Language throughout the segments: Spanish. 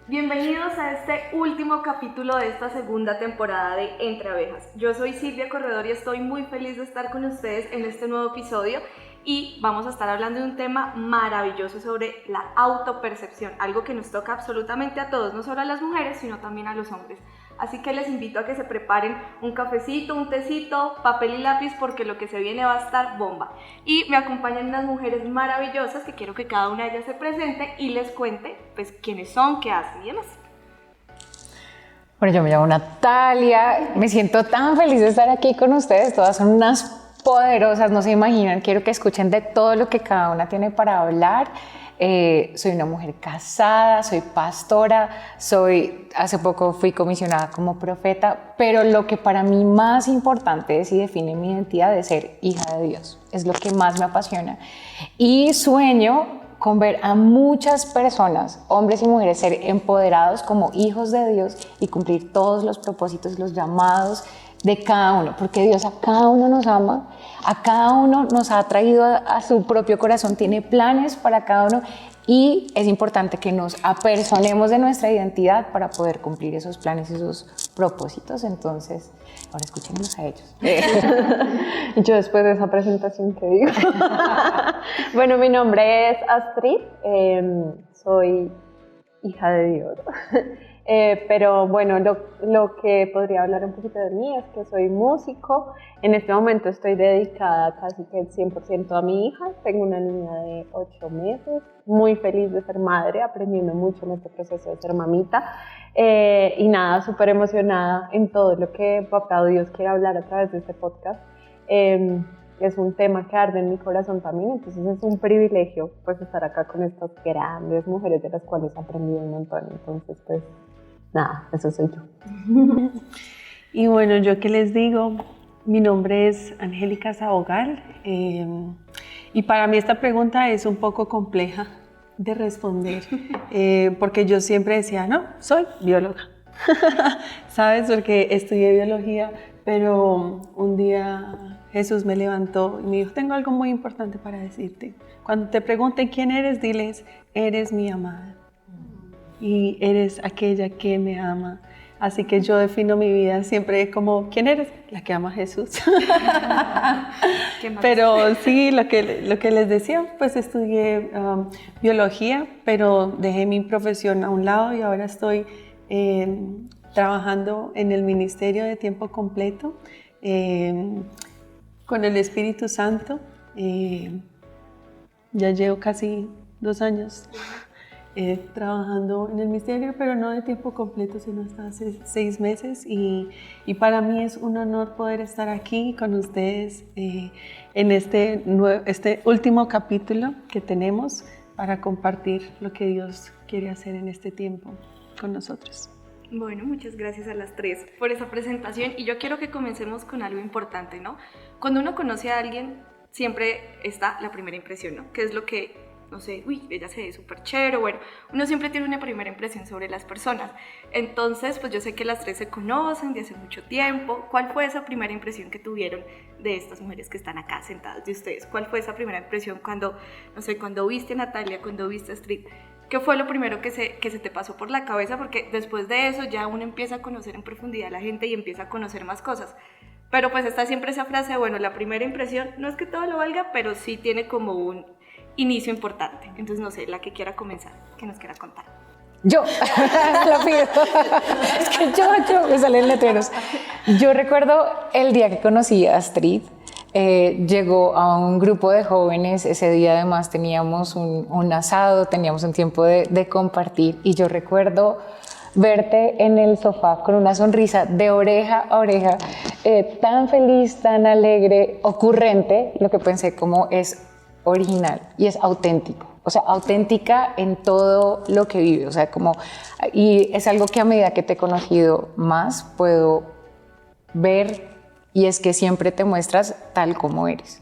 Bienvenidos a este último capítulo de esta segunda temporada de Entre Abejas. Yo soy Silvia Corredor y estoy muy feliz de estar con ustedes en este nuevo episodio y vamos a estar hablando de un tema maravilloso sobre la autopercepción, algo que nos toca absolutamente a todos, no solo a las mujeres, sino también a los hombres. Así que les invito a que se preparen un cafecito, un tecito, papel y lápiz, porque lo que se viene va a estar bomba. Y me acompañan unas mujeres maravillosas que quiero que cada una de ellas se presente y les cuente pues quiénes son, qué hacen y demás. Bueno, yo me llamo Natalia, me siento tan feliz de estar aquí con ustedes, todas son unas poderosas, no se imaginan, quiero que escuchen de todo lo que cada una tiene para hablar. Soy una mujer casada, soy pastora, hace poco fui comisionada como profeta, pero lo que para mí más importante es y define mi identidad es ser hija de Dios, es lo que más me apasiona y sueño con ver a muchas personas, hombres y mujeres, ser empoderados como hijos de Dios y cumplir todos los propósitos, los llamados de cada uno, porque Dios a cada uno nos ama, a cada uno nos ha traído a su propio corazón, tiene planes para cada uno y es importante que nos apersonemos de nuestra identidad para poder cumplir esos planes y esos propósitos. Entonces, ahora escuchémonos a ellos. Yo después de esa presentación, ¿qué digo? Bueno, mi nombre es Astrid, soy hija de Dios. Pero bueno, lo que podría hablar un poquito de mí es que soy músico. En este momento estoy dedicada casi que el 100% a mi hija. Tengo una niña de 8 meses, muy feliz de ser madre, aprendiendo mucho en este proceso de ser mamita. Y nada, súper emocionada en todo lo que Papá Dios quiere hablar a través de este podcast. Es un tema que arde en mi corazón también, entonces es un privilegio pues estar acá con estas grandes mujeres de las cuales he aprendido un montón. Entonces pues nada, eso soy yo. Y bueno, yo qué les digo, mi nombre es Angélica Sabogal y para mí esta pregunta es un poco compleja de responder porque yo siempre decía, no, soy bióloga, ¿sabes? Porque estudié biología, pero un día Jesús me levantó y me dijo, tengo algo muy importante para decirte. Cuando te pregunten quién eres, diles, eres mi amada y eres aquella que me ama. Así que yo defino mi vida siempre como, ¿quién eres? La que ama a Jesús. Pero sí, lo que les decía, pues estudié biología, pero dejé mi profesión a un lado y ahora estoy trabajando en el ministerio de tiempo completo con el Espíritu Santo. Ya llevo casi 2 años trabajando en el ministerio, pero no de tiempo completo, sino hasta hace 6 meses y para mí es un honor poder estar aquí con ustedes en este último capítulo que tenemos para compartir lo que Dios quiere hacer en este tiempo con nosotros. Bueno, muchas gracias a las tres por esa presentación y yo quiero que comencemos con algo importante, ¿no? Cuando uno conoce a alguien siempre está la primera impresión, ¿no? Que es lo que no sé, uy, ella se ve súper chévere, bueno, uno siempre tiene una primera impresión sobre las personas. Entonces, pues yo sé que las tres se conocen de hace mucho tiempo. ¿Cuál fue esa primera impresión que tuvieron de estas mujeres que están acá sentadas de ustedes? ¿Cuál fue esa primera impresión cuando, no sé, cuando viste a Natalia, cuando viste a Astrid? ¿Qué fue lo primero que se te pasó por la cabeza? Porque después de eso ya uno empieza a conocer en profundidad a la gente y empieza a conocer más cosas. Pero pues está siempre esa frase, bueno, la primera impresión no es que todo lo valga, pero sí tiene como un inicio importante. Entonces, no sé, la que quiera comenzar, que nos quiera contar. Yo, la pido. Es que yo, me salen letreros. Yo recuerdo el día que conocí a Astrid, llegó a un grupo de jóvenes, ese día además teníamos un asado, teníamos un tiempo de compartir y yo recuerdo verte en el sofá con una sonrisa de oreja a oreja, tan feliz, tan alegre, ocurrente, lo que pensé como es original y es auténtico, o sea, auténtica en todo lo que vive, o sea, como, y es algo que a medida que te he conocido más puedo ver y es que siempre te muestras tal como eres.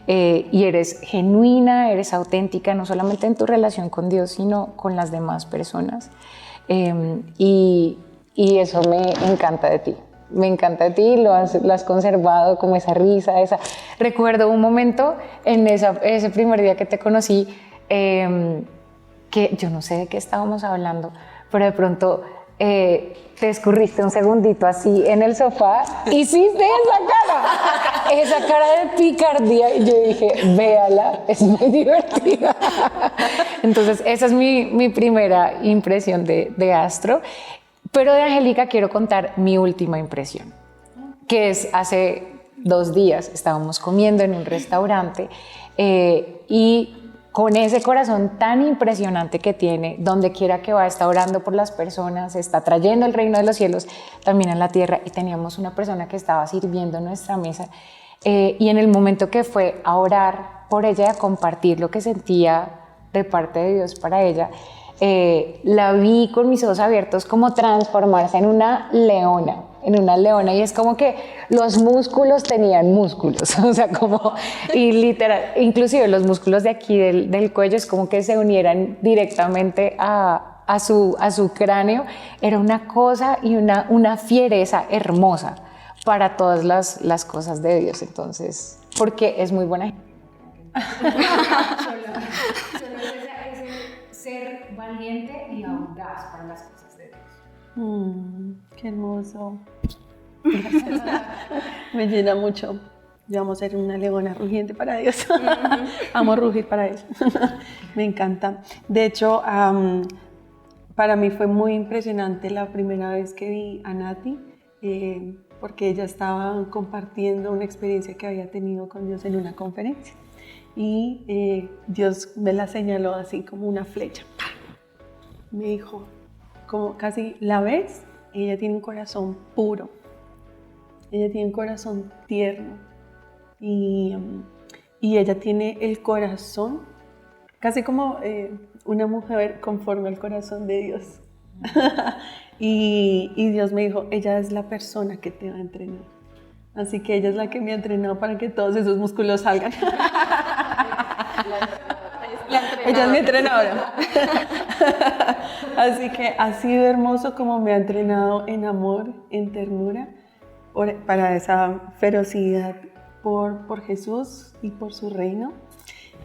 Y eres genuina, eres auténtica, no solamente en tu relación con Dios, sino con las demás personas. Y eso me encanta de ti. Me encanta de ti, lo has conservado como esa risa, Recuerdo un momento en ese primer día que te conocí, que yo no sé de qué estábamos hablando, pero de pronto te escurriste un segundito así en el sofá, hiciste esa cara de picardía, y yo dije, véala, es muy divertida. Entonces esa es mi primera impresión de Astro, pero de Angélica quiero contar mi última impresión, que es hace 2 días estábamos comiendo en un restaurante y con ese corazón tan impresionante que tiene, donde quiera que va, está orando por las personas, está trayendo el reino de los cielos también en la tierra, y teníamos una persona que estaba sirviendo en nuestra mesa, y en el momento que fue a orar por ella y a compartir lo que sentía de parte de Dios para ella, la vi con mis ojos abiertos como transformarse en una leona, y es como que los músculos tenían músculos, o sea, como, y literal, inclusive los músculos de aquí del cuello es como que se unieran directamente a su cráneo. Era una cosa y una fiereza hermosa para todas las cosas de Dios, entonces, porque es muy buena. Solo ser valiente y audaz para las cosas de Dios. Qué hermoso. Me llena mucho. Yo amo ser una leona rugiente para Dios. Amo rugir para Él. Me encanta. De hecho, para mí fue muy impresionante la primera vez que vi a Nati, porque ella estaba compartiendo una experiencia que había tenido con Dios en una conferencia. Y Dios me la señaló así como una flecha. Me dijo, como casi, ¿la ves? Ella tiene un corazón puro. Ella tiene un corazón tierno. Y ella tiene el corazón casi como una mujer conforme al corazón de Dios. y Dios me dijo, ella es la persona que te va a entrenar. Así que ella es la que me ha entrenado para que todos esos músculos salgan. Ella es mi entrenadora. Así que ha sido hermoso como me ha entrenado en amor, en ternura, para esa ferocidad por Jesús y por su reino.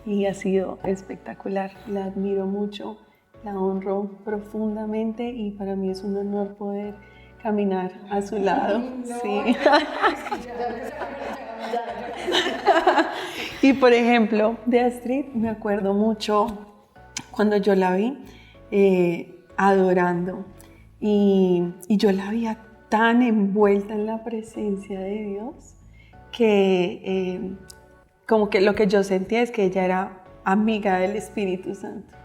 Y ha sido espectacular. La admiro mucho, la honro profundamente y para mí es un honor poder caminar a su lado. Sí. Y por ejemplo, de Astrid me acuerdo mucho cuando yo la vi adorando y yo la veía tan envuelta en la presencia de Dios que como que lo que yo sentía es que ella era amiga del Espíritu Santo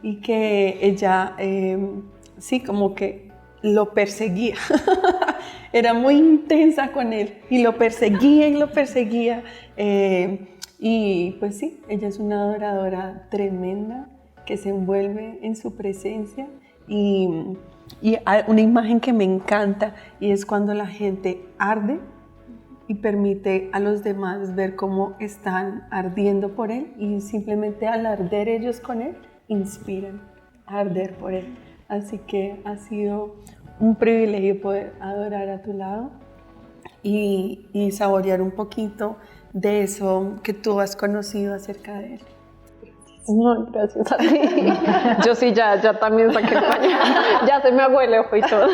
y que ella sí, como que lo perseguía. Era muy intensa con él y lo perseguía y lo perseguía. Y pues sí, ella es una adoradora tremenda que se envuelve en su presencia y una imagen que me encanta y es cuando la gente arde y permite a los demás ver cómo están ardiendo por él y simplemente al arder ellos con él, inspiran a arder por él. Así que ha sido un privilegio poder adorar a tu lado y saborear un poquito de eso que tú has conocido acerca de él. No, gracias a ti. Yo sí ya también saqué el pañal. Ya se me abuela y todo.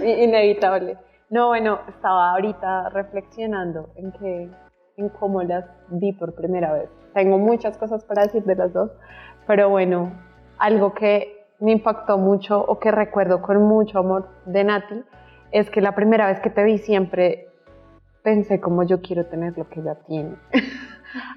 Inevitable. No, bueno, estaba ahorita reflexionando en cómo las vi por primera vez. Tengo muchas cosas para decir de las dos, pero bueno, algo que me impactó mucho o que recuerdo con mucho amor de Nati es que la primera vez que te vi siempre pensé como yo quiero tener lo que ella tiene.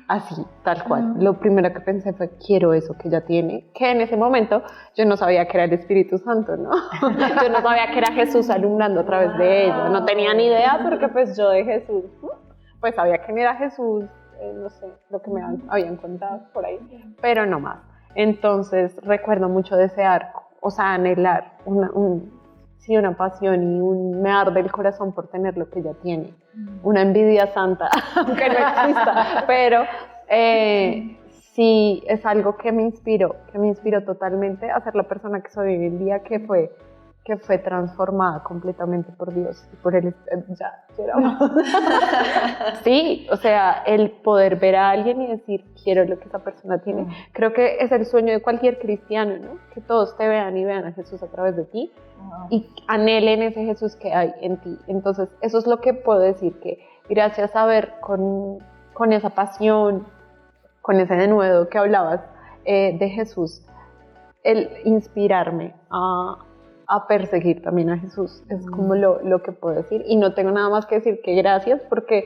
Así, tal cual. Lo primero que pensé fue quiero eso que ella tiene, que en ese momento yo no sabía que era el Espíritu Santo, ¿no? Yo no sabía que era Jesús alumbrando a través de ella, no tenía ni idea porque pues yo de Jesús, pues sabía que era Jesús, no sé, lo que me habían contado por ahí, pero no más. Entonces recuerdo mucho desear, o sea, anhelar una pasión y me arde el corazón por tener lo que ella tiene. Una envidia santa, aunque no exista, pero sí es algo que me inspiró totalmente a ser la persona que soy hoy en día, que fue que fue transformada completamente por Dios y por el ya lloramos. Sí, o sea, el poder ver a alguien y decir quiero lo que esa persona tiene, creo que es el sueño de cualquier cristiano, ¿no? Que todos te vean y vean a Jesús a través de ti y anhelen ese Jesús que hay en ti. Entonces eso es lo que puedo decir, que gracias a ver con esa pasión, con ese denuedo que hablabas de Jesús, el inspirarme a perseguir también a Jesús, es como lo que puedo decir, y no tengo nada más que decir que gracias, porque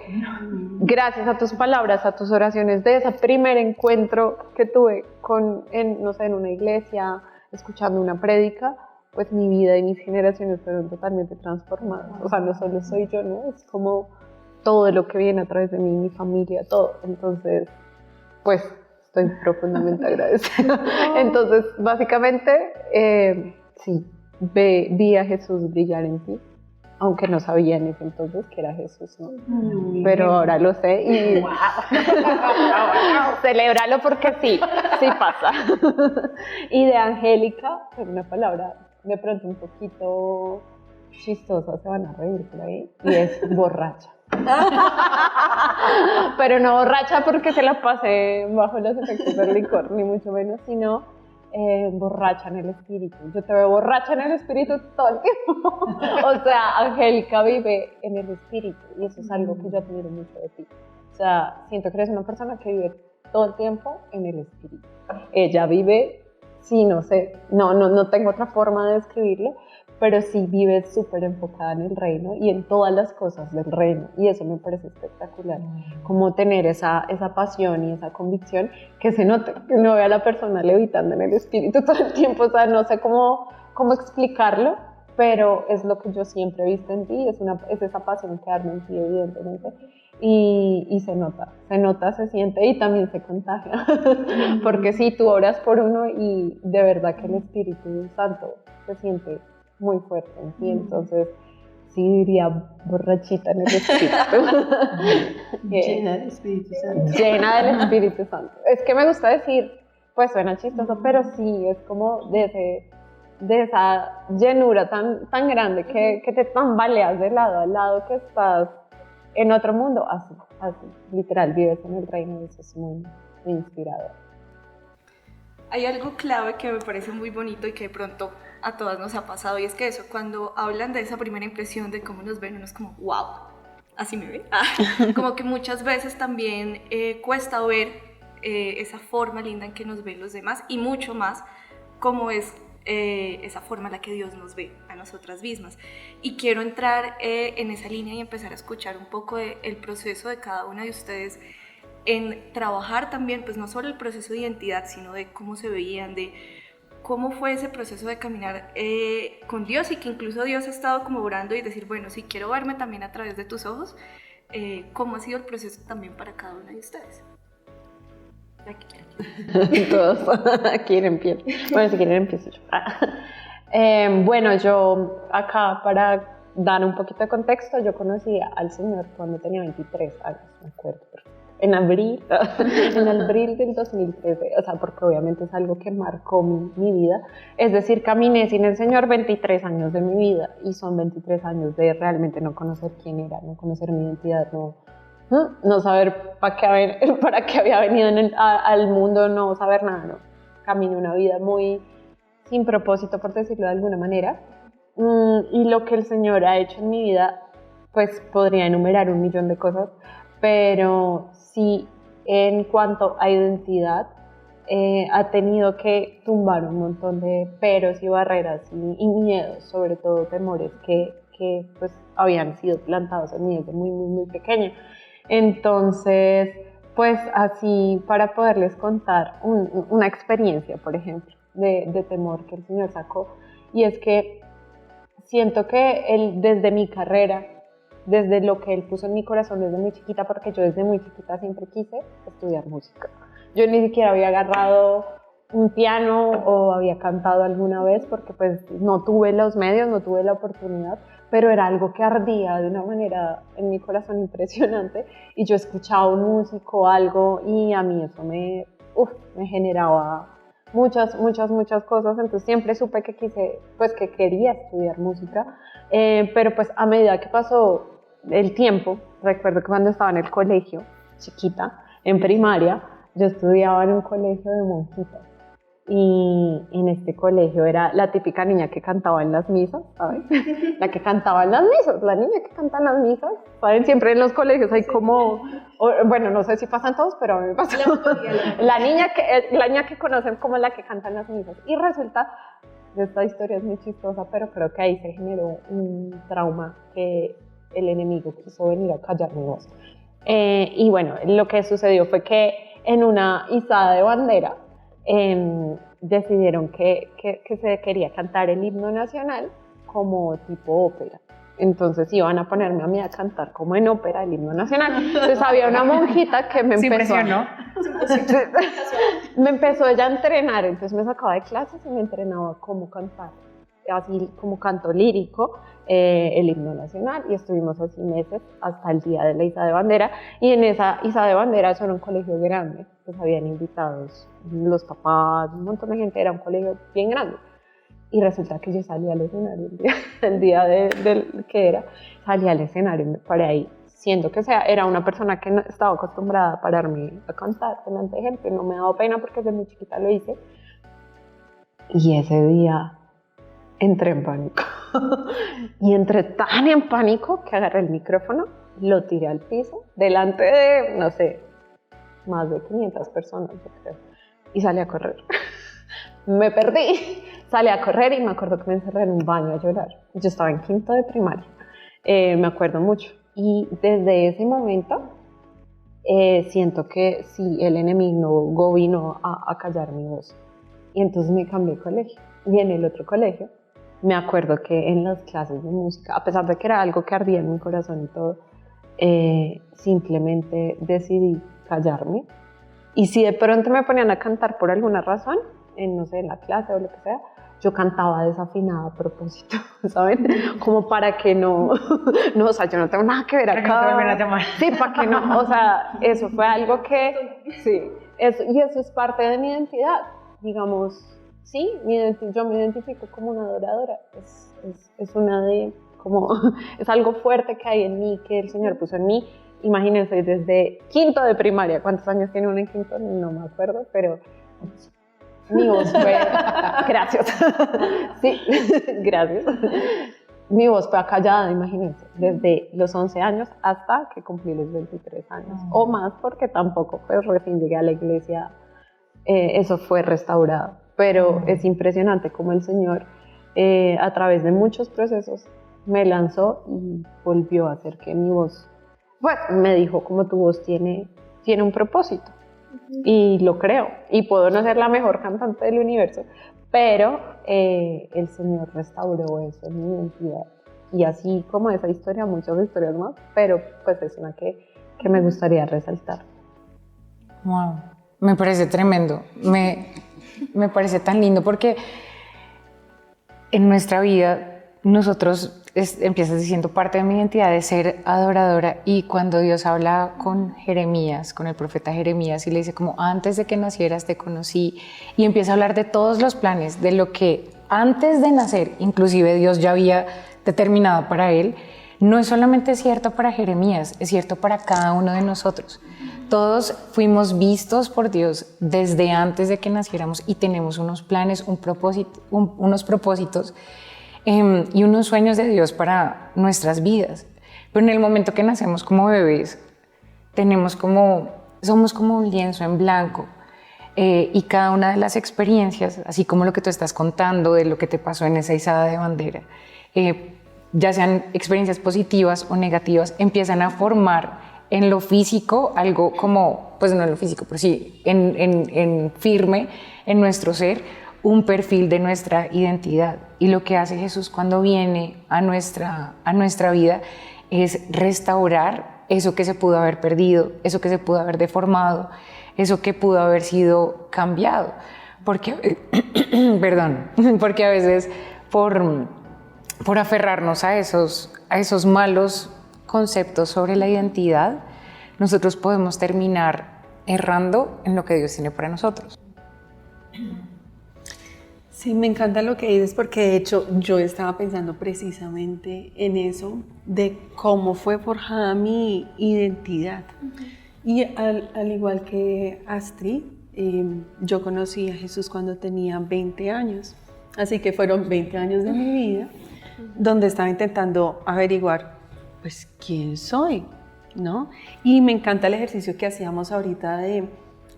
gracias a tus palabras, a tus oraciones, de ese primer encuentro que tuve no sé, en una iglesia, escuchando una prédica, pues mi vida y mis generaciones fueron totalmente transformadas. O sea, no solo soy yo, ¿no? Es como todo lo que viene a través de mí, mi familia, todo. Entonces, pues estoy profundamente agradecida. Entonces, básicamente, sí, vi a Jesús brillar en ti, aunque no sabía en ese entonces que era Jesús, ¿no? Pero ahora lo sé y celébralo porque sí pasa. Y de Angélica, es una palabra de pronto un poquito chistosa, se van a reír por ahí, y es borracha. Pero no borracha porque se la pasé bajo los efectos del licor, ni mucho menos, sino borracha en el espíritu. Yo te veo borracha en el espíritu todo el tiempo. O sea, Angélica vive en el espíritu y eso es algo que yo admiro mucho de ti. O sea, siento que eres una persona que vive todo el tiempo en el espíritu. Ella vive, sí, no sé, no tengo otra forma de describirlo, pero sí vive súper enfocada en el reino y en todas las cosas del reino, y eso me parece espectacular, como tener esa pasión y esa convicción que se note, que uno ve a la persona levitando en el espíritu todo el tiempo. O sea, no sé cómo explicarlo, pero es lo que yo siempre he visto en ti, es esa pasión que arma en ti, evidentemente, y se nota, se siente y también se contagia, porque sí, tú oras por uno y de verdad que el Espíritu Santo se siente muy fuerte en ti, entonces sí diría borrachita en el Espíritu. Llena del Espíritu Santo. Llena del Espíritu Santo. Es que me gusta decir, pues suena chistoso, pero sí, es como de esa llenura tan grande que te tambaleas de lado a lado, que estás en otro mundo, así, literal, vives en el reino, y eso es muy inspirador. Hay algo clave que me parece muy bonito y que de pronto a todas nos ha pasado, y es que eso, cuando hablan de esa primera impresión de cómo nos ven, uno es como, wow, así me ven. Como que muchas veces también cuesta ver esa forma linda en que nos ven los demás, y mucho más cómo es esa forma en la que Dios nos ve a nosotras mismas. Y quiero entrar en esa línea y empezar a escuchar un poco el proceso de cada una de ustedes en trabajar también, pues no solo el proceso de identidad, sino de cómo se veían, de cómo fue ese proceso de caminar con Dios, y que incluso Dios ha estado como orando y decir, bueno, si quiero verme también a través de tus ojos, cómo ha sido el proceso también para cada una de ustedes. Todos. ¿Quién empieza? Bueno, si quieren empiezo yo. Bueno, yo acá, para dar un poquito de contexto, yo conocí al Señor cuando tenía 23 años, me acuerdo perfecto. En abril del 2013, o sea, porque obviamente es algo que marcó mi vida. Es decir, caminé sin el Señor 23 años de mi vida, y son 23 años de realmente no conocer quién era, no conocer mi identidad, no saber para qué había venido al mundo, no saber nada, no. Caminé una vida muy sin propósito, por decirlo de alguna manera, y lo que el Señor ha hecho en mi vida, pues podría enumerar 1.000.000 de cosas, pero sí, en cuanto a identidad, ha tenido que tumbar un montón de peros y barreras y miedos, sobre todo temores que pues habían sido plantados en mí desde muy, muy, muy pequeña. Entonces, pues así, para poderles contar una experiencia, por ejemplo, de temor que el Señor sacó, y es que siento que Él, desde mi carrera, desde lo que Él puso en mi corazón desde muy chiquita, porque yo desde muy chiquita siempre quise estudiar música. Yo ni siquiera había agarrado un piano o había cantado alguna vez, porque pues no tuve los medios, no tuve la oportunidad, pero era algo que ardía de una manera en mi corazón impresionante, y yo escuchaba un músico, algo, y a mí eso me generaba muchas cosas, entonces siempre supe que que quería estudiar música, pero pues a medida que pasó el tiempo, recuerdo que cuando estaba en el colegio, chiquita, en primaria, yo estudiaba en un colegio de monjitas. Y en este colegio era la típica niña que cantaba en las misas, ¿sabes? La que cantaba en las misas, la niña que canta en las misas, ¿saben? Siempre en los colegios hay como, bueno, no sé si pasan todos, pero a mí me pasó. La niña que conocen como la que canta en las misas. Y resulta, esta historia es muy chistosa, pero creo que ahí se generó un trauma que el enemigo quiso venir a callar mi voz. Y bueno, lo que sucedió fue que en una izada de bandera, decidieron que se quería cantar el himno nacional como tipo ópera. Entonces iban a ponerme a mí a cantar como en ópera el himno nacional. Entonces había una monjita que me empezó ella a entrenar, entonces me sacaba de clases y me entrenaba cómo cantar, así como canto lírico, el himno nacional, y estuvimos así meses hasta el día de la izada de bandera. Y en esa izada de bandera, eso era un colegio grande, pues habían invitados los papás, un montón de gente, era un colegio bien grande. Y resulta que yo salí al escenario el día del que era, salí al escenario y me paré ahí, siendo que era una persona que no estaba acostumbrada a pararme a cantar delante de gente, no me daba pena porque desde muy chiquita lo hice. Y ese día entré en pánico. Y entré tan en pánico que agarré el micrófono, lo tiré al piso, delante de, no sé, más de 500 personas, yo creo, y salí a correr. Me perdí, salí a correr y me acuerdo que me encerré en un baño a llorar. Yo estaba en quinto de primaria, me acuerdo mucho. Y desde ese momento siento que sí, el enemigo vino a callar mi voz. Y entonces me cambié de colegio. Y en el otro colegio, me acuerdo que en las clases de música, a pesar de que era algo que ardía en mi corazón y todo, simplemente decidí callarme. Y si de pronto me ponían a cantar por alguna razón, no sé, en la clase o lo que sea, yo cantaba desafinada a propósito, ¿saben? Como para que no, o sea, yo no tengo nada que ver acá. Para que no te vuelvan a llamar. Sí, para que no, o sea, eso fue algo que, sí, y eso es parte de mi identidad, digamos, sí, yo me identifico como una adoradora, es una de, como, es algo fuerte que hay en mí, que el Señor puso en mí. Imagínense, desde quinto de primaria, ¿cuántos años tiene uno en quinto? No me acuerdo, pero mi voz fue, gracias, sí, gracias, mi voz fue acallada, imagínense, desde los 11 años hasta que cumplí los 23 años, o más, porque tampoco, pues recién llegué a la iglesia, eso fue restaurado, pero es impresionante cómo el Señor, a través de muchos procesos, me lanzó y volvió a hacer que mi voz, pues me dijo, como tu voz tiene un propósito. Y lo creo, y puedo no ser la mejor cantante del universo, pero el Señor restauró eso en mi identidad. Y así como esa historia, muchas historias más, pero pues es una que me gustaría resaltar. Wow, me parece tremendo, me parece tan lindo porque en nuestra vida nosotros, empiezas diciendo, parte de mi identidad es ser adoradora, y cuando Dios habla con Jeremías, con el profeta Jeremías, y le dice como antes de que nacieras te conocí, y empieza a hablar de todos los planes, de lo que antes de nacer inclusive Dios ya había determinado para él, no es solamente cierto para Jeremías, es cierto para cada uno de nosotros. Todos fuimos vistos por Dios desde antes de que naciéramos y tenemos unos planes, unos propósitos y unos sueños de Dios para nuestras vidas. Pero en el momento que nacemos como bebés, somos como un lienzo en blanco, y cada una de las experiencias, así como lo que tú estás contando de lo que te pasó en esa izada de bandera, ya sean experiencias positivas o negativas, empiezan a formar en lo físico algo como, pues no en lo físico, pero sí en firme en nuestro ser, un perfil de nuestra identidad. Y lo que hace Jesús cuando viene a nuestra vida es restaurar eso que se pudo haber perdido, eso que se pudo haber deformado, eso que pudo haber sido cambiado. Porque, porque a veces por aferrarnos a esos malos conceptos sobre la identidad, nosotros podemos terminar errando en lo que Dios tiene para nosotros. Sí, me encanta lo que dices porque de hecho yo estaba pensando precisamente en eso, de cómo fue forjada mi identidad. Y al igual que Astrid, yo conocí a Jesús cuando tenía 20 años, así que fueron 20 años de mi vida donde estaba intentando averiguar, pues, quién soy, ¿no? Y me encanta el ejercicio que hacíamos ahorita de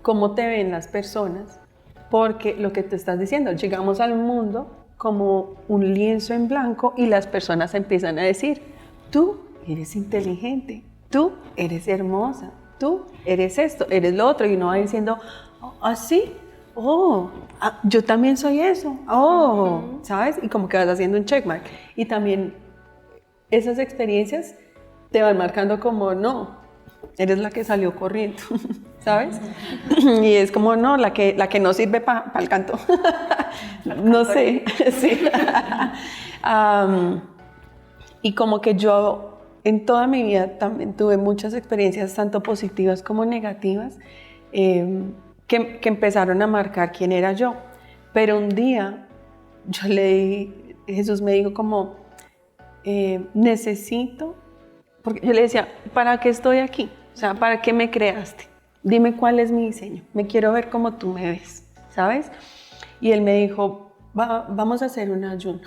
cómo te ven las personas, porque lo que te estás diciendo, llegamos al mundo como un lienzo en blanco y las personas empiezan a decir, tú eres inteligente, tú eres hermosa, tú eres esto, eres lo otro, y uno va diciendo, ¿así? Oh, yo también soy eso, oh, ¿sabes? Y como que vas haciendo un checkmark. Y también esas experiencias te van marcando como, no, eres la que salió corriendo, ¿sabes? Y es como, no, la que no sirve para el canto. No sé, sí. Y como que yo en toda mi vida también tuve muchas experiencias, tanto positivas como negativas, que empezaron a marcar quién era yo. Pero un día Jesús me dijo como, necesito, porque yo le decía, ¿para qué estoy aquí? O sea, ¿para qué me creaste? Dime cuál es mi diseño, me quiero ver como tú me ves, ¿sabes? Y él me dijo, vamos a hacer un ayuno.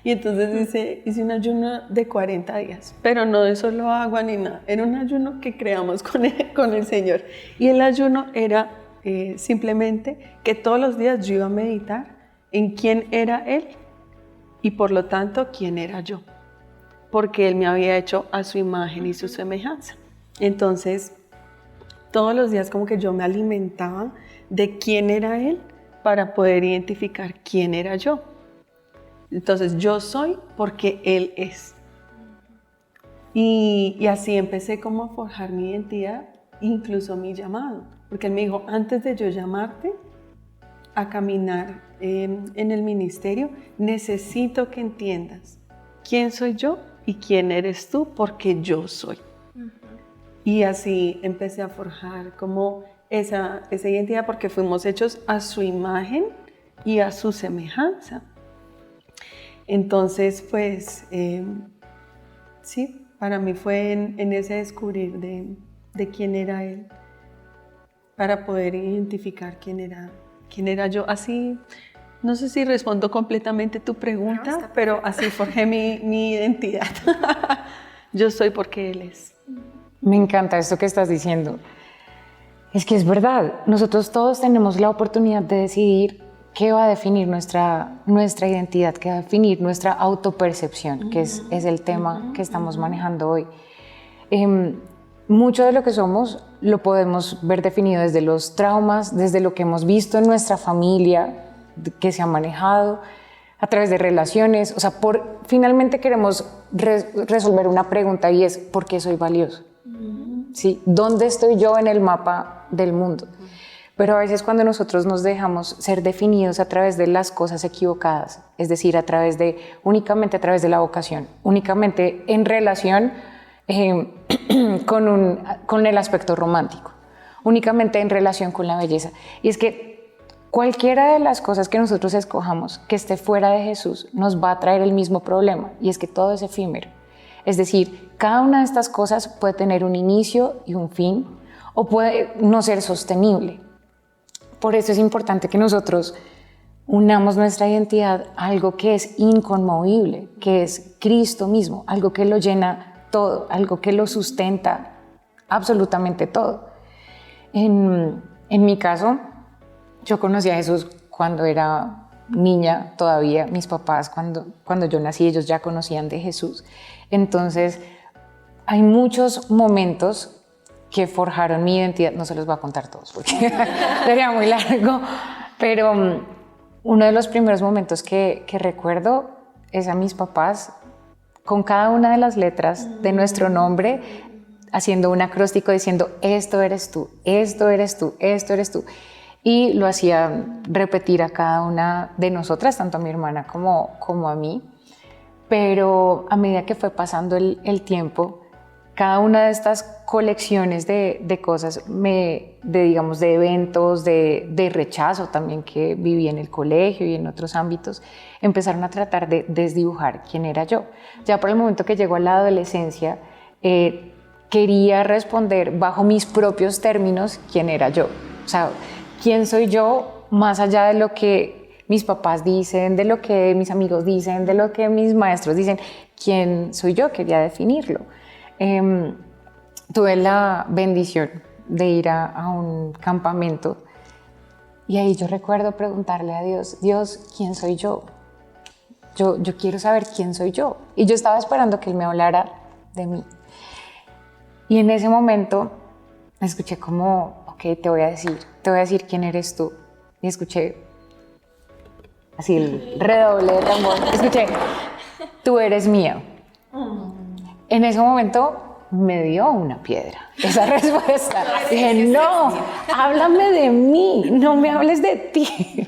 Y entonces hice un ayuno de 40 días, pero no de solo agua ni nada, era un ayuno que creamos con el Señor. Y el ayuno era simplemente que todos los días yo iba a meditar en quién era Él y por lo tanto quién era yo, porque Él me había hecho a su imagen y su semejanza. Entonces, todos los días como que yo me alimentaba de quién era Él para poder identificar quién era yo. Entonces, yo soy porque Él es. Y así empecé como a forjar mi identidad, incluso mi llamado. Porque Él me dijo, antes de yo llamarte a caminar en el ministerio, necesito que entiendas quién soy yo y quién eres tú, porque yo soy. Y así empecé a forjar como esa identidad, porque fuimos hechos a su imagen y a su semejanza. Entonces, pues, sí, para mí fue en ese descubrir de quién era Él, para poder identificar quién era yo. Así, no sé si respondo completamente tu pregunta, no, pero así forjé mi identidad. Yo soy porque Él es. Me encanta esto que estás diciendo. Es que es verdad, nosotros todos tenemos la oportunidad de decidir qué va a definir nuestra identidad, qué va a definir nuestra autopercepción, que es el tema que estamos manejando hoy. Mucho de lo que somos lo podemos ver definido desde los traumas, desde lo que hemos visto en nuestra familia, que se ha manejado, a través de relaciones. O sea, finalmente queremos resolver una pregunta y es, ¿por qué soy valioso? ¿Sí? ¿Dónde estoy yo en el mapa del mundo? Pero a veces cuando nosotros nos dejamos ser definidos a través de las cosas equivocadas, es decir, únicamente a través de la vocación, únicamente en relación con el aspecto romántico, únicamente en relación con la belleza. Y es que cualquiera de las cosas que nosotros escojamos que esté fuera de Jesús nos va a traer el mismo problema, y es que todo es efímero. Es decir, cada una de estas cosas puede tener un inicio y un fin, o puede no ser sostenible. Por eso es importante que nosotros unamos nuestra identidad a algo que es inconmovible, que es Cristo mismo, algo que lo llena todo, algo que lo sustenta absolutamente todo. En mi caso, yo conocí a Jesús cuando era niña todavía. Mis papás, cuando yo nací, ellos ya conocían de Jesús. Entonces, hay muchos momentos que forjaron mi identidad. No se los voy a contar todos porque sería muy largo, pero uno de los primeros momentos que recuerdo es a mis papás con cada una de las letras de nuestro nombre haciendo un acróstico diciendo, esto eres tú, esto eres tú, esto eres tú. Y lo hacía repetir a cada una de nosotras, tanto a mi hermana como a mí. Pero a medida que fue pasando el tiempo, cada una de estas colecciones de cosas, digamos, de eventos, de rechazo también que viví en el colegio y en otros ámbitos, empezaron a tratar de desdibujar quién era yo. Ya por el momento que llegó a la adolescencia, quería responder bajo mis propios términos quién era yo. O sea, quién soy yo más allá de lo que mis papás dicen, de lo que mis amigos dicen, de lo que mis maestros dicen. ¿Quién soy yo? Quería definirlo. Tuve la bendición de ir a un campamento y ahí yo recuerdo preguntarle a Dios, Dios, ¿quién soy yo? Yo quiero saber quién soy yo. Y yo estaba esperando que Él me hablara de mí. Y en ese momento escuché como, ok, te voy a decir quién eres tú. Y escuché así el redoble de tambor. Escuché, tú eres mía. En ese momento me dio una piedra esa respuesta. Dije, no, háblame de mí, no me hables de ti.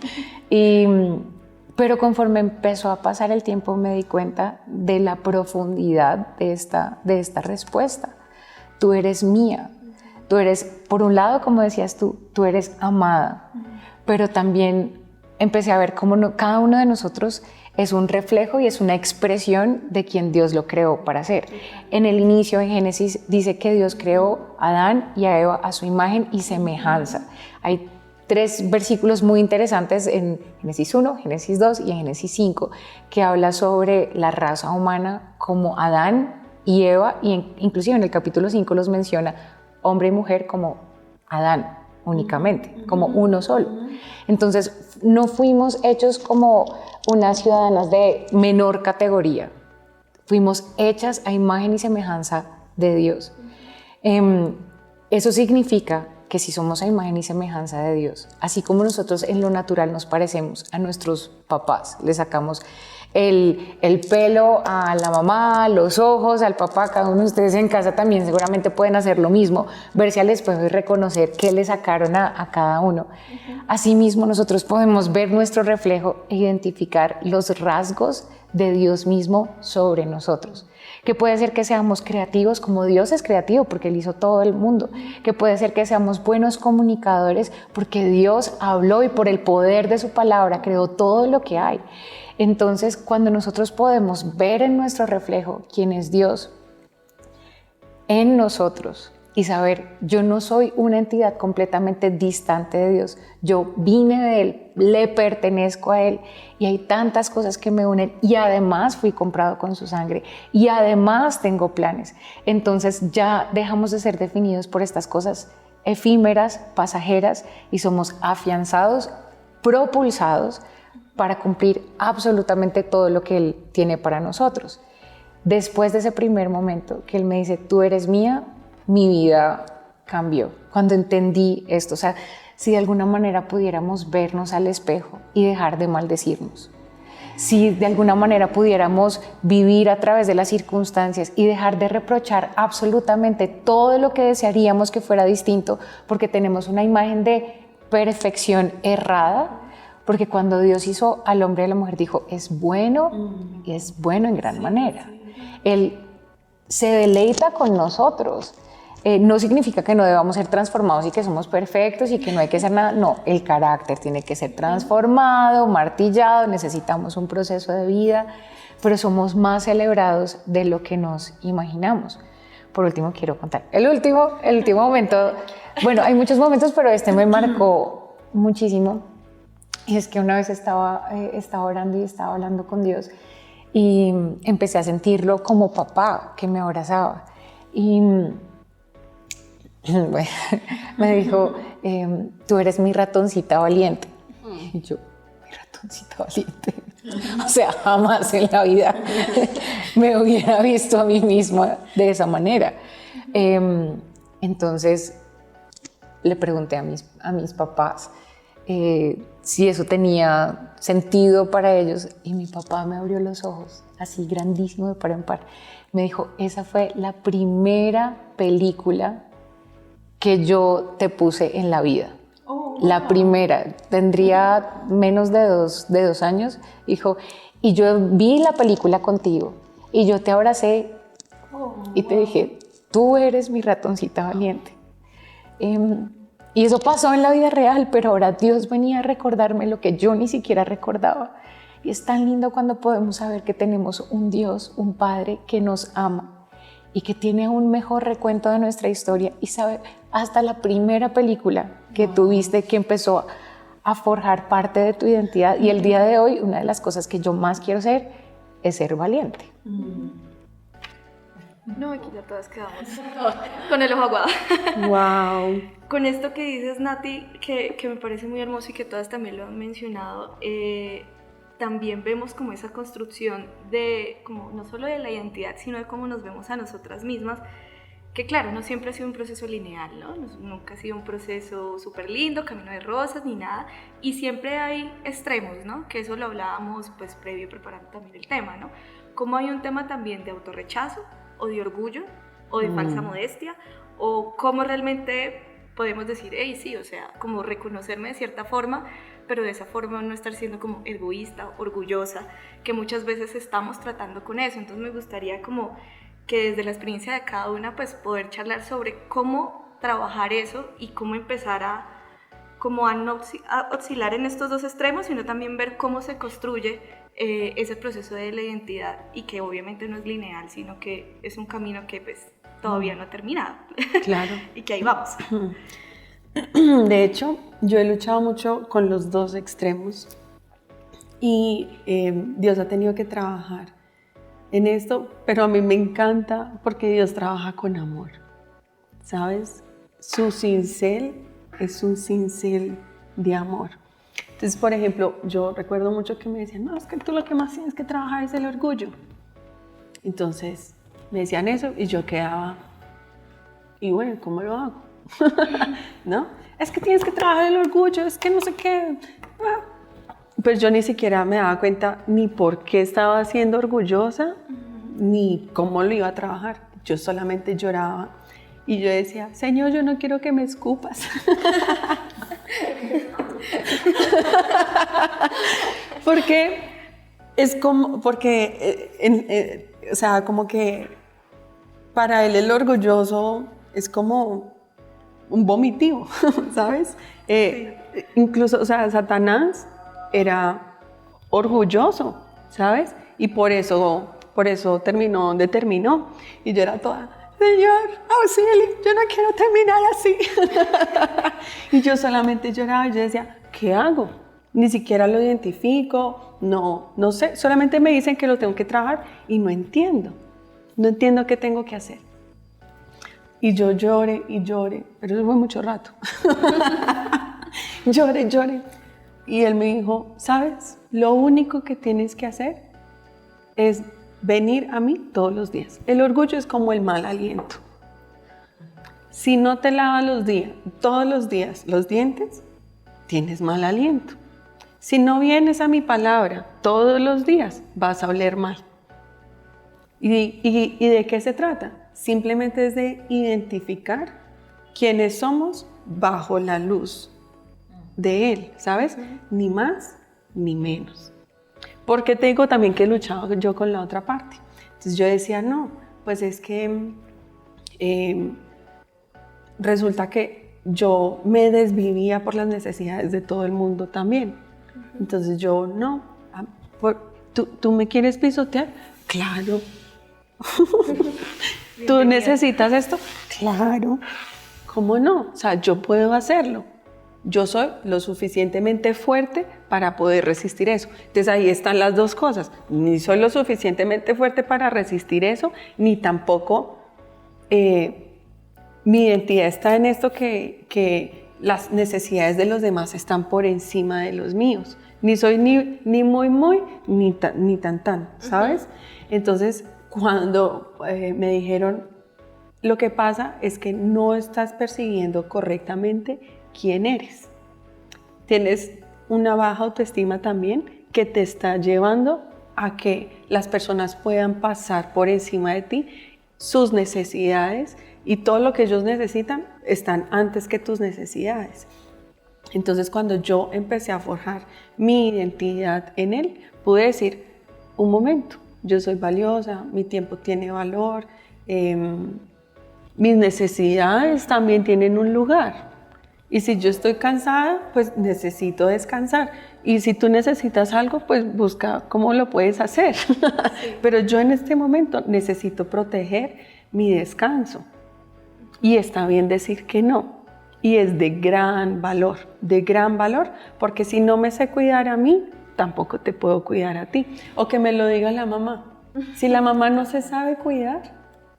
Pero conforme empezó a pasar el tiempo me di cuenta de la profundidad de esta respuesta. Tú eres mía. Tú eres, por un lado, como decías tú eres amada, pero también empecé a ver cómo cada uno de nosotros es un reflejo y es una expresión de quien Dios lo creó para ser. En el inicio, en Génesis, dice que Dios creó a Adán y a Eva a su imagen y semejanza. Hay 3 versículos muy interesantes en Génesis 1, Génesis 2 y en Génesis 5 que habla sobre la raza humana como Adán y Eva, y inclusive en el capítulo 5 los menciona hombre y mujer como Adán únicamente, como uno solo. Entonces no fuimos hechos como unas ciudadanas de menor categoría, fuimos hechas a imagen y semejanza de Dios. Eso significa que si somos a imagen y semejanza de Dios, así como nosotros en lo natural nos parecemos a nuestros papás, le sacamos el pelo a la mamá, los ojos al papá, cada uno de ustedes en casa también seguramente pueden hacer lo mismo, verse al espejo y reconocer qué le sacaron a cada uno. Asimismo, nosotros podemos ver nuestro reflejo e identificar los rasgos de Dios mismo sobre nosotros. Que puede ser que seamos creativos como Dios es creativo porque Él hizo todo el mundo, que puede ser que seamos buenos comunicadores porque Dios habló y por el poder de su palabra creó todo lo que hay. Entonces, cuando nosotros podemos ver en nuestro reflejo quién es Dios en nosotros y saber, yo no soy una entidad completamente distante de Dios, yo vine de Él, le pertenezco a Él y hay tantas cosas que me unen y además fui comprado con su sangre y además tengo planes. Entonces ya dejamos de ser definidos por estas cosas efímeras, pasajeras y somos afianzados, propulsados para cumplir absolutamente todo lo que Él tiene para nosotros. Después de ese primer momento que Él me dice, tú eres mía, mi vida cambió. Cuando entendí esto, o sea, si de alguna manera pudiéramos vernos al espejo y dejar de maldecirnos, si de alguna manera pudiéramos vivir a través de las circunstancias y dejar de reprochar absolutamente todo lo que desearíamos que fuera distinto, porque tenemos una imagen de perfección errada. Porque cuando Dios hizo al hombre y a la mujer dijo, es bueno y es bueno en gran manera. Él se deleita con nosotros. No significa que no debamos ser transformados y que somos perfectos y que no hay que hacer nada. No, el carácter tiene que ser transformado, martillado, necesitamos un proceso de vida, pero somos más celebrados de lo que nos imaginamos. Por último, quiero contar el último momento. Bueno, hay muchos momentos, pero este me marcó muchísimo. Y es que una vez estaba orando y estaba hablando con Dios y empecé a sentirlo como papá que me abrazaba. Y bueno, me dijo, tú eres mi ratoncita valiente. Y yo, mi ratoncita valiente. O sea, jamás en la vida me hubiera visto a mí misma de esa manera. Entonces le pregunté a mis papás si eso tenía sentido para ellos y mi papá me abrió los ojos así grandísimo de par en par. Me dijo, esa fue la primera película que yo te puse en la vida. Oh, wow. La primera, tendría menos de dos años. Dijo, y yo vi la película contigo y yo te abracé y te dije, tú eres mi ratoncita valiente. Y eso pasó en la vida real, pero ahora Dios venía a recordarme lo que yo ni siquiera recordaba. Y es tan lindo cuando podemos saber que tenemos un Dios, un Padre que nos ama y que tiene un mejor recuento de nuestra historia y sabe hasta la primera película que tuviste que empezó a forjar parte de tu identidad. Y el día de hoy, una de las cosas que yo más quiero ser es ser valiente. No, aquí ya todas quedamos con el ojo aguado. Wow. Con esto que dices, Nati, que me parece muy hermoso y que todas también lo han mencionado, también vemos como esa construcción de, como no solo de la identidad, sino de cómo nos vemos a nosotras mismas, que claro, no siempre ha sido un proceso lineal, ¿no? Nunca ha sido un proceso súper lindo, camino de rosas, ni nada, y siempre hay extremos, ¿no? Que eso lo hablábamos pues previo preparando también el tema, ¿no? Como hay un tema también de autorrechazo, o de orgullo, o de falsa modestia, o cómo realmente podemos decir, hey, sí, o sea, como reconocerme de cierta forma, pero de esa forma no estar siendo como egoísta, orgullosa, que muchas veces estamos tratando con eso. Entonces me gustaría como que desde la experiencia de cada una, pues poder charlar sobre cómo trabajar eso y cómo empezar a no oscilar en estos dos extremos, sino también ver cómo se construye ese proceso de la identidad y que obviamente no es lineal, sino que es un camino que pues todavía no ha terminado. Claro. Y que ahí vamos. De hecho, yo he luchado mucho con los dos extremos y Dios ha tenido que trabajar en esto, pero a mí me encanta porque Dios trabaja con amor, ¿sabes? Su cincel es un cincel de amor. Entonces, por ejemplo, yo recuerdo mucho que me decían, no, es que tú lo que más tienes que trabajar es el orgullo. Entonces, me decían eso y yo quedaba, y bueno, ¿cómo lo hago? ¿No? Es que tienes que trabajar el orgullo, es que no sé qué. Pues yo ni siquiera me daba cuenta ni por qué estaba siendo orgullosa, ni cómo lo iba a trabajar. Yo solamente lloraba y yo decía, Señor, yo no quiero que me escupas. Porque es como, o sea, como que para él el orgulloso es como un vomitivo, ¿sabes? Sí. Incluso, o sea, Satanás era orgulloso, ¿sabes? Y por eso terminó donde terminó. Y yo era toda, Señor, auxilio, yo no quiero terminar así. Y yo solamente lloraba y yo decía, ¿qué hago? Ni siquiera lo identifico, no sé, solamente me dicen que lo tengo que trabajar y no entiendo qué tengo que hacer. Y yo lloré y lloré, pero eso fue mucho rato. Lloré. Y él me dijo, ¿sabes? Lo único que tienes que hacer es venir a mí todos los días. El orgullo es como el mal aliento. Si no te lavas todos los días los dientes, tienes mal aliento. Si no vienes a mi palabra todos los días, vas a oler mal. ¿Y de qué se trata? Simplemente es de identificar quiénes somos bajo la luz de Él, ¿sabes? Ni más ni menos. Porque te digo también que he luchado yo con la otra parte. Entonces yo decía, no, pues es que resulta que yo me desvivía por las necesidades de todo el mundo también. Entonces yo, no, ¿tú me quieres pisotear? Claro. ¿Tú necesitas esto? Claro. ¿Cómo no? O sea, yo puedo hacerlo. Yo soy lo suficientemente fuerte para poder resistir eso. Entonces ahí están las dos cosas. Ni soy lo suficientemente fuerte para resistir eso, ni tampoco mi identidad está en esto que las necesidades de los demás están por encima de los míos. Ni soy ni muy, ni tan, ¿sabes? Entonces, cuando me dijeron, lo que pasa es que no estás percibiendo correctamente quién eres. Tienes una baja autoestima también que te está llevando a que las personas puedan pasar por encima de ti, sus necesidades y todo lo que ellos necesitan están antes que tus necesidades. Entonces, cuando yo empecé a forjar mi identidad en él, pude decir, un momento, yo soy valiosa, mi tiempo tiene valor, mis necesidades también tienen un lugar. Y si yo estoy cansada, pues necesito descansar. Y si tú necesitas algo, pues busca cómo lo puedes hacer. Sí. Pero yo en este momento necesito proteger mi descanso. Y está bien decir que no. Y es de gran valor, porque si no me sé cuidar a mí, tampoco te puedo cuidar a ti. O que me lo diga la mamá. Si la mamá no se sabe cuidar,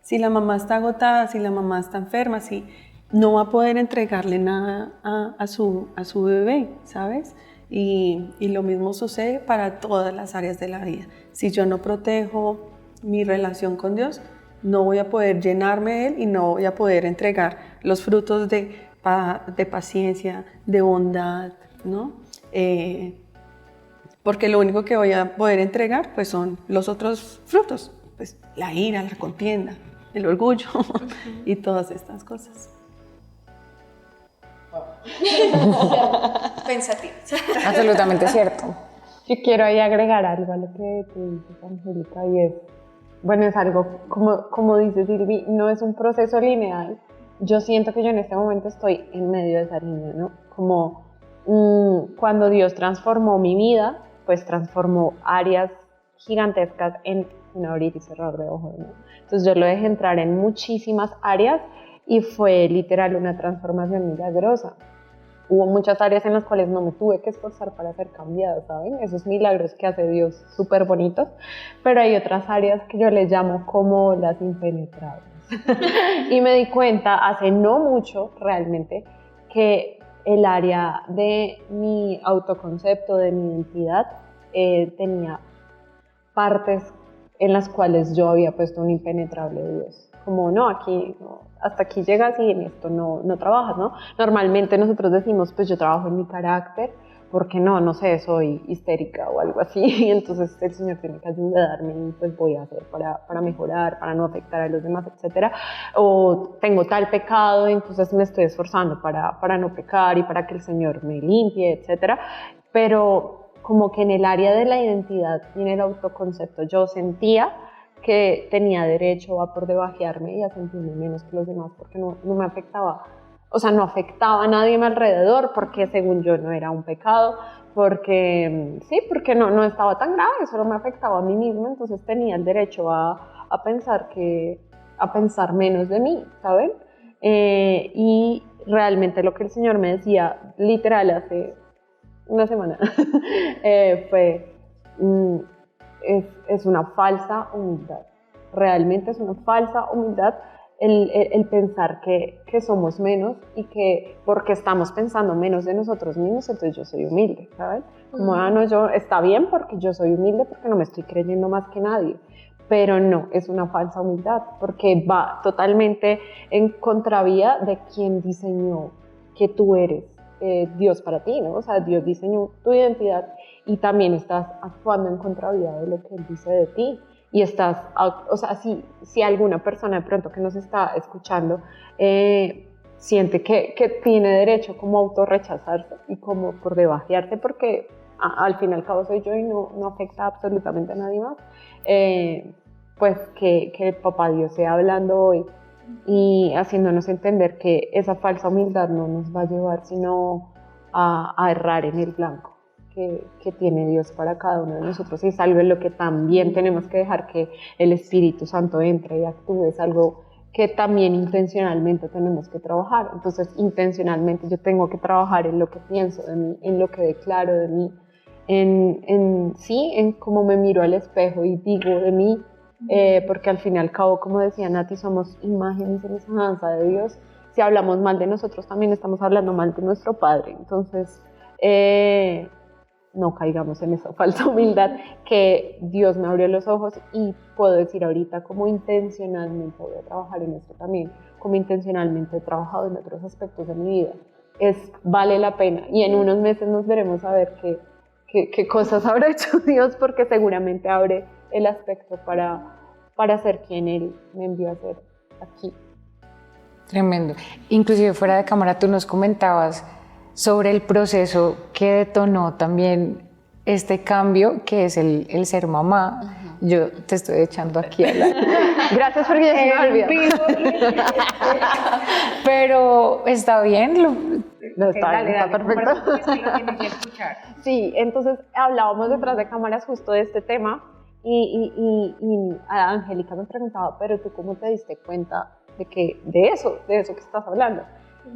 si la mamá está agotada, si la mamá está enferma, si no va a poder entregarle nada a su bebé, ¿sabes? Y lo mismo sucede para todas las áreas de la vida. Si yo no protejo mi relación con Dios, no voy a poder llenarme de Él y no voy a poder entregar los frutos de paciencia, de bondad, ¿no? Porque lo único que voy a poder entregar pues son los otros frutos, pues la ira, la contienda, el orgullo y todas estas cosas. Pensativo. Absolutamente cierto. Yo quiero ahí agregar algo a lo que tú dices, Angélica, y es, bueno, es algo, como dice Silvi, no es un proceso lineal. Yo siento que yo en este momento estoy en medio de esa línea, ¿no? Como cuando Dios transformó mi vida, pues transformó áreas gigantescas en un abrir y cerrar de ojos, ¿no? Entonces yo lo dejé entrar en muchísimas áreas y fue literal una transformación milagrosa. Hubo muchas áreas en las cuales no me tuve que esforzar para ser cambiada, ¿saben? Esos milagros que hace Dios súper bonitos, pero hay otras áreas que yo les llamo como las impenetrables. Y me di cuenta hace no mucho realmente que el área de mi autoconcepto, de mi identidad, tenía partes en las cuales yo había puesto un impenetrable de Dios. Como, no, aquí, no, hasta aquí llegas y en esto no trabajas, ¿no? Normalmente nosotros decimos, pues yo trabajo en mi carácter, porque no sé, soy histérica o algo así, y entonces el Señor tiene que ayudarme y pues voy a hacer para mejorar, para no afectar a los demás, etcétera. O tengo tal pecado, entonces me estoy esforzando para no pecar y para que el Señor me limpie, etcétera. Pero como que en el área de la identidad y en el autoconcepto yo sentía que tenía derecho a por debajearme y a sentirme menos que los demás porque no me afectaba. O sea, no afectaba a nadie a mi alrededor porque según yo no era un pecado, porque no estaba tan grave, solo me afectaba a mí misma, entonces tenía el derecho a pensar menos de mí, ¿saben? Y realmente lo que el Señor me decía, literal, hace una semana, fue, es una falsa humildad, realmente es una falsa humildad el pensar que somos menos y que porque estamos pensando menos de nosotros mismos, entonces yo soy humilde, ¿sabes? Como, yo está bien porque yo soy humilde porque no me estoy creyendo más que nadie, pero no, es una falsa humildad porque va totalmente en contravía de quien diseñó que tú eres Dios para ti, ¿no? O sea, Dios diseñó tu identidad y también estás actuando en contravía de lo que Él dice de ti. Y estás, o sea, si alguna persona de pronto que nos está escuchando siente que tiene derecho como a autorrechazarse y como por debajearse porque al fin y al cabo soy yo y no afecta absolutamente a nadie más, pues que el Papá Dios sea hablando hoy y haciéndonos entender que esa falsa humildad no nos va a llevar sino a errar en el blanco que tiene Dios para cada uno de nosotros. Y es algo en lo que también tenemos que dejar que el Espíritu Santo entre y actúe, es algo que también intencionalmente tenemos que trabajar. Entonces, intencionalmente yo tengo que trabajar en lo que pienso de mí, en lo que declaro de mí, en cómo me miro al espejo y digo de mí, porque al fin y al cabo, como decía Nati, somos imagen y semejanza de Dios. Si hablamos mal de nosotros, también estamos hablando mal de nuestro Padre. Entonces, no caigamos en esa falsa humildad, que Dios me abrió los ojos y puedo decir ahorita como intencionalmente voy a trabajar en esto también, como intencionalmente he trabajado en otros aspectos de mi vida. Vale la pena y en unos meses nos veremos a ver qué cosas habrá hecho Dios, porque seguramente abre el aspecto para ser quien Él me envió a ser aquí. Tremendo. Inclusive fuera de cámara tú nos comentabas sobre el proceso que detonó también este cambio, que es el ser mamá. Yo te estoy echando aquí a la... Gracias porque ya se me olvidó. Pero está bien. No, está bien, está perfecto. Escuchar. Sí, entonces hablábamos detrás de cámaras justo de este tema y a Angélica me preguntaba, pero tú cómo te diste cuenta de eso que estás hablando.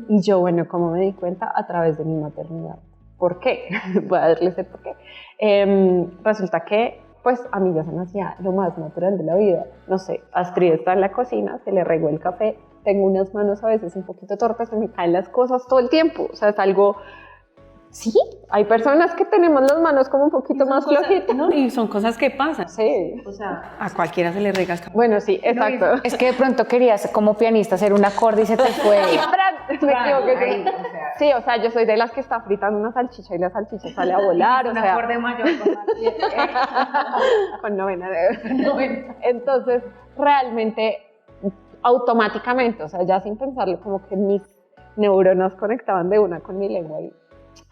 Y yo, bueno, ¿cómo me di cuenta? A través de mi maternidad. ¿Por qué? Voy a darles el por qué. Resulta que, pues, a mí ya se me hacía lo más natural de la vida. No sé, Astrid está en la cocina, se le regó el café, tengo unas manos a veces un poquito torpes, se me caen las cosas todo el tiempo. O sea, es algo... Sí, hay personas que tenemos las manos como un poquito más flojitas. ¿No? Y son cosas que pasan. Sí. O sea, a cualquiera se le rega el café. Bueno, sí, exacto. Es que de pronto querías como pianista hacer un acorde y se te fue. Me equivoqué. Sí, o sea, yo soy de las que está fritando una salchicha y la salchicha sale a volar. Un o sea, acorde mayor con novena. Entonces, realmente, automáticamente, o sea, ya sin pensarlo, como que mis neuronas conectaban de una con mi lengua y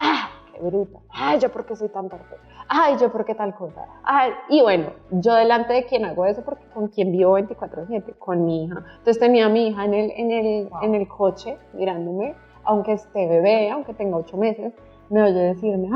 ¡ah, qué bruta! ¡Ay, yo por qué soy tan torpe! ¡Ay, yo por qué tal cosa! ¡Ay! Y bueno, yo delante de quién hago eso, porque con quién vivo 24/7, con mi hija. Entonces tenía a mi hija en el coche mirándome, aunque esté bebé, aunque tenga 8 meses, me oye decirme,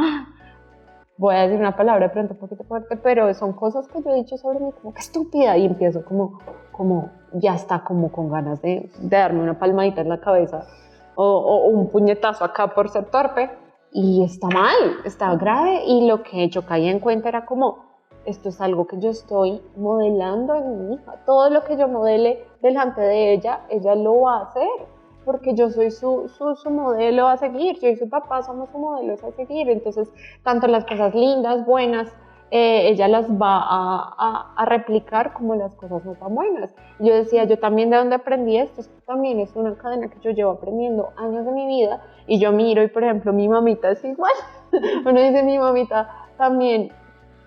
voy a decir una palabra de pronto un poquito fuerte, pero son cosas que yo he dicho sobre mí, como que estúpida, y empiezo como ya está, como con ganas de darme una palmadita en la cabeza o un puñetazo acá por ser torpe. Y está mal, está grave, y lo que yo caía en cuenta era como, esto es algo que yo estoy modelando en mi hija, todo lo que yo modele delante de ella, ella lo va a hacer, porque yo soy su modelo a seguir, yo y su papá somos su modelo a seguir, entonces tanto las cosas lindas, buenas, ella las va a replicar como las cosas no tan buenas. Yo decía, yo también de dónde aprendí esto, es que también es una cadena que yo llevo aprendiendo años de mi vida, y yo miro y por ejemplo mi mamita es igual, uno dice mi mamita también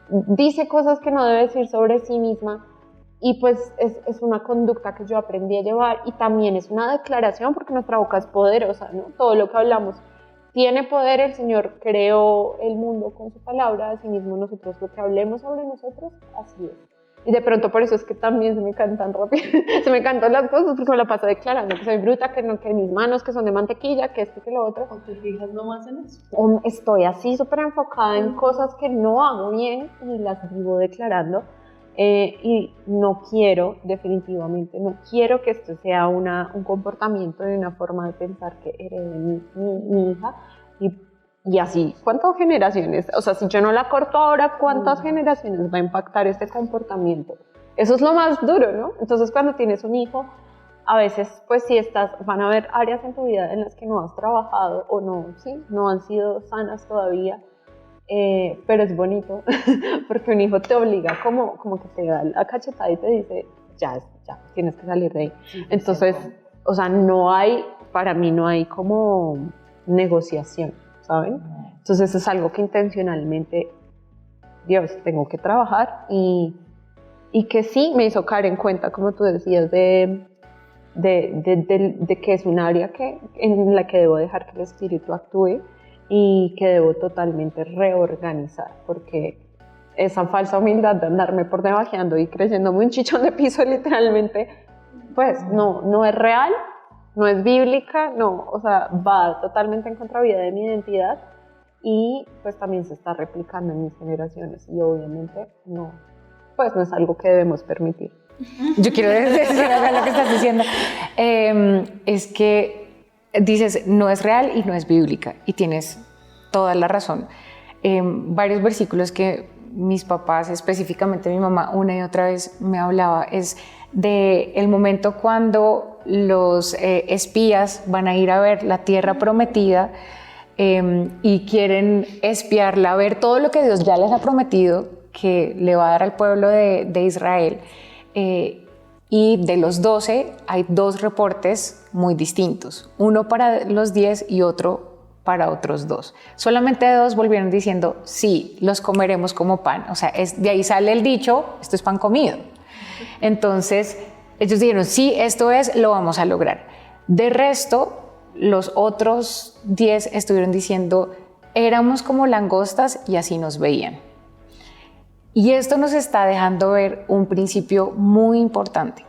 dice cosas que no debe decir sobre sí misma, y pues es una conducta que yo aprendí a llevar, y también es una declaración porque nuestra boca es poderosa, ¿no? Todo lo que hablamos tiene poder, el Señor creó el mundo con su palabra, así mismo nosotros lo que hablemos sobre nosotros, así es. Y de pronto por eso es que también se me cantan rápido, se me cantan las cosas porque me la paso declarando que soy bruta, que mis manos que son de mantequilla, que esto, que lo otro. ¿O te fijas nomás en eso? O estoy así súper enfocada en cosas que no hago bien y las vivo declarando. Y no quiero, definitivamente, no quiero que esto sea un comportamiento y una forma de pensar que heredé mi hija y así, ¿cuántas generaciones? O sea, si yo no la corto ahora, ¿cuántas generaciones va a impactar este comportamiento? Eso es lo más duro, ¿no? Entonces, cuando tienes un hijo, a veces, pues sí, van a haber áreas en tu vida en las que no has trabajado o no han sido sanas todavía. Pero es bonito porque un hijo te obliga como que te da la cachetada y te dice ya tienes que salir de ahí. Entonces, o sea, para mí no hay como negociación, ¿saben? Entonces es algo que intencionalmente, Dios, tengo que trabajar y que sí me hizo caer en cuenta, como tú decías, de que es un área en la que debo dejar que el espíritu actúe y que debo totalmente reorganizar, porque esa falsa humildad de andarme por debajeando y creyéndome un chichón de piso literalmente, pues no es real, no es bíblica, no, o sea, va totalmente en contravía de mi identidad y pues también se está replicando en mis generaciones y obviamente no es algo que debemos permitir. Yo quiero decir algo lo que estás diciendo, es que dices, no es real y no es bíblica, y tienes toda la razón. Varios versículos que mis papás, específicamente mi mamá, una y otra vez me hablaba, es de el momento cuando los espías van a ir a ver la tierra prometida y quieren espiarla, ver todo lo que Dios ya les ha prometido que le va a dar al pueblo de Israel. Y de los 12 hay 2 reportes muy distintos, uno para los 10 y otro para otros 2. Solamente 2 volvieron diciendo, sí, los comeremos como pan. O sea, de ahí sale el dicho, esto es pan comido. Entonces, ellos dijeron, sí, esto lo vamos a lograr. De resto, los otros 10 estuvieron diciendo, éramos como langostas y así nos veían. Y esto nos está dejando ver un principio muy importante.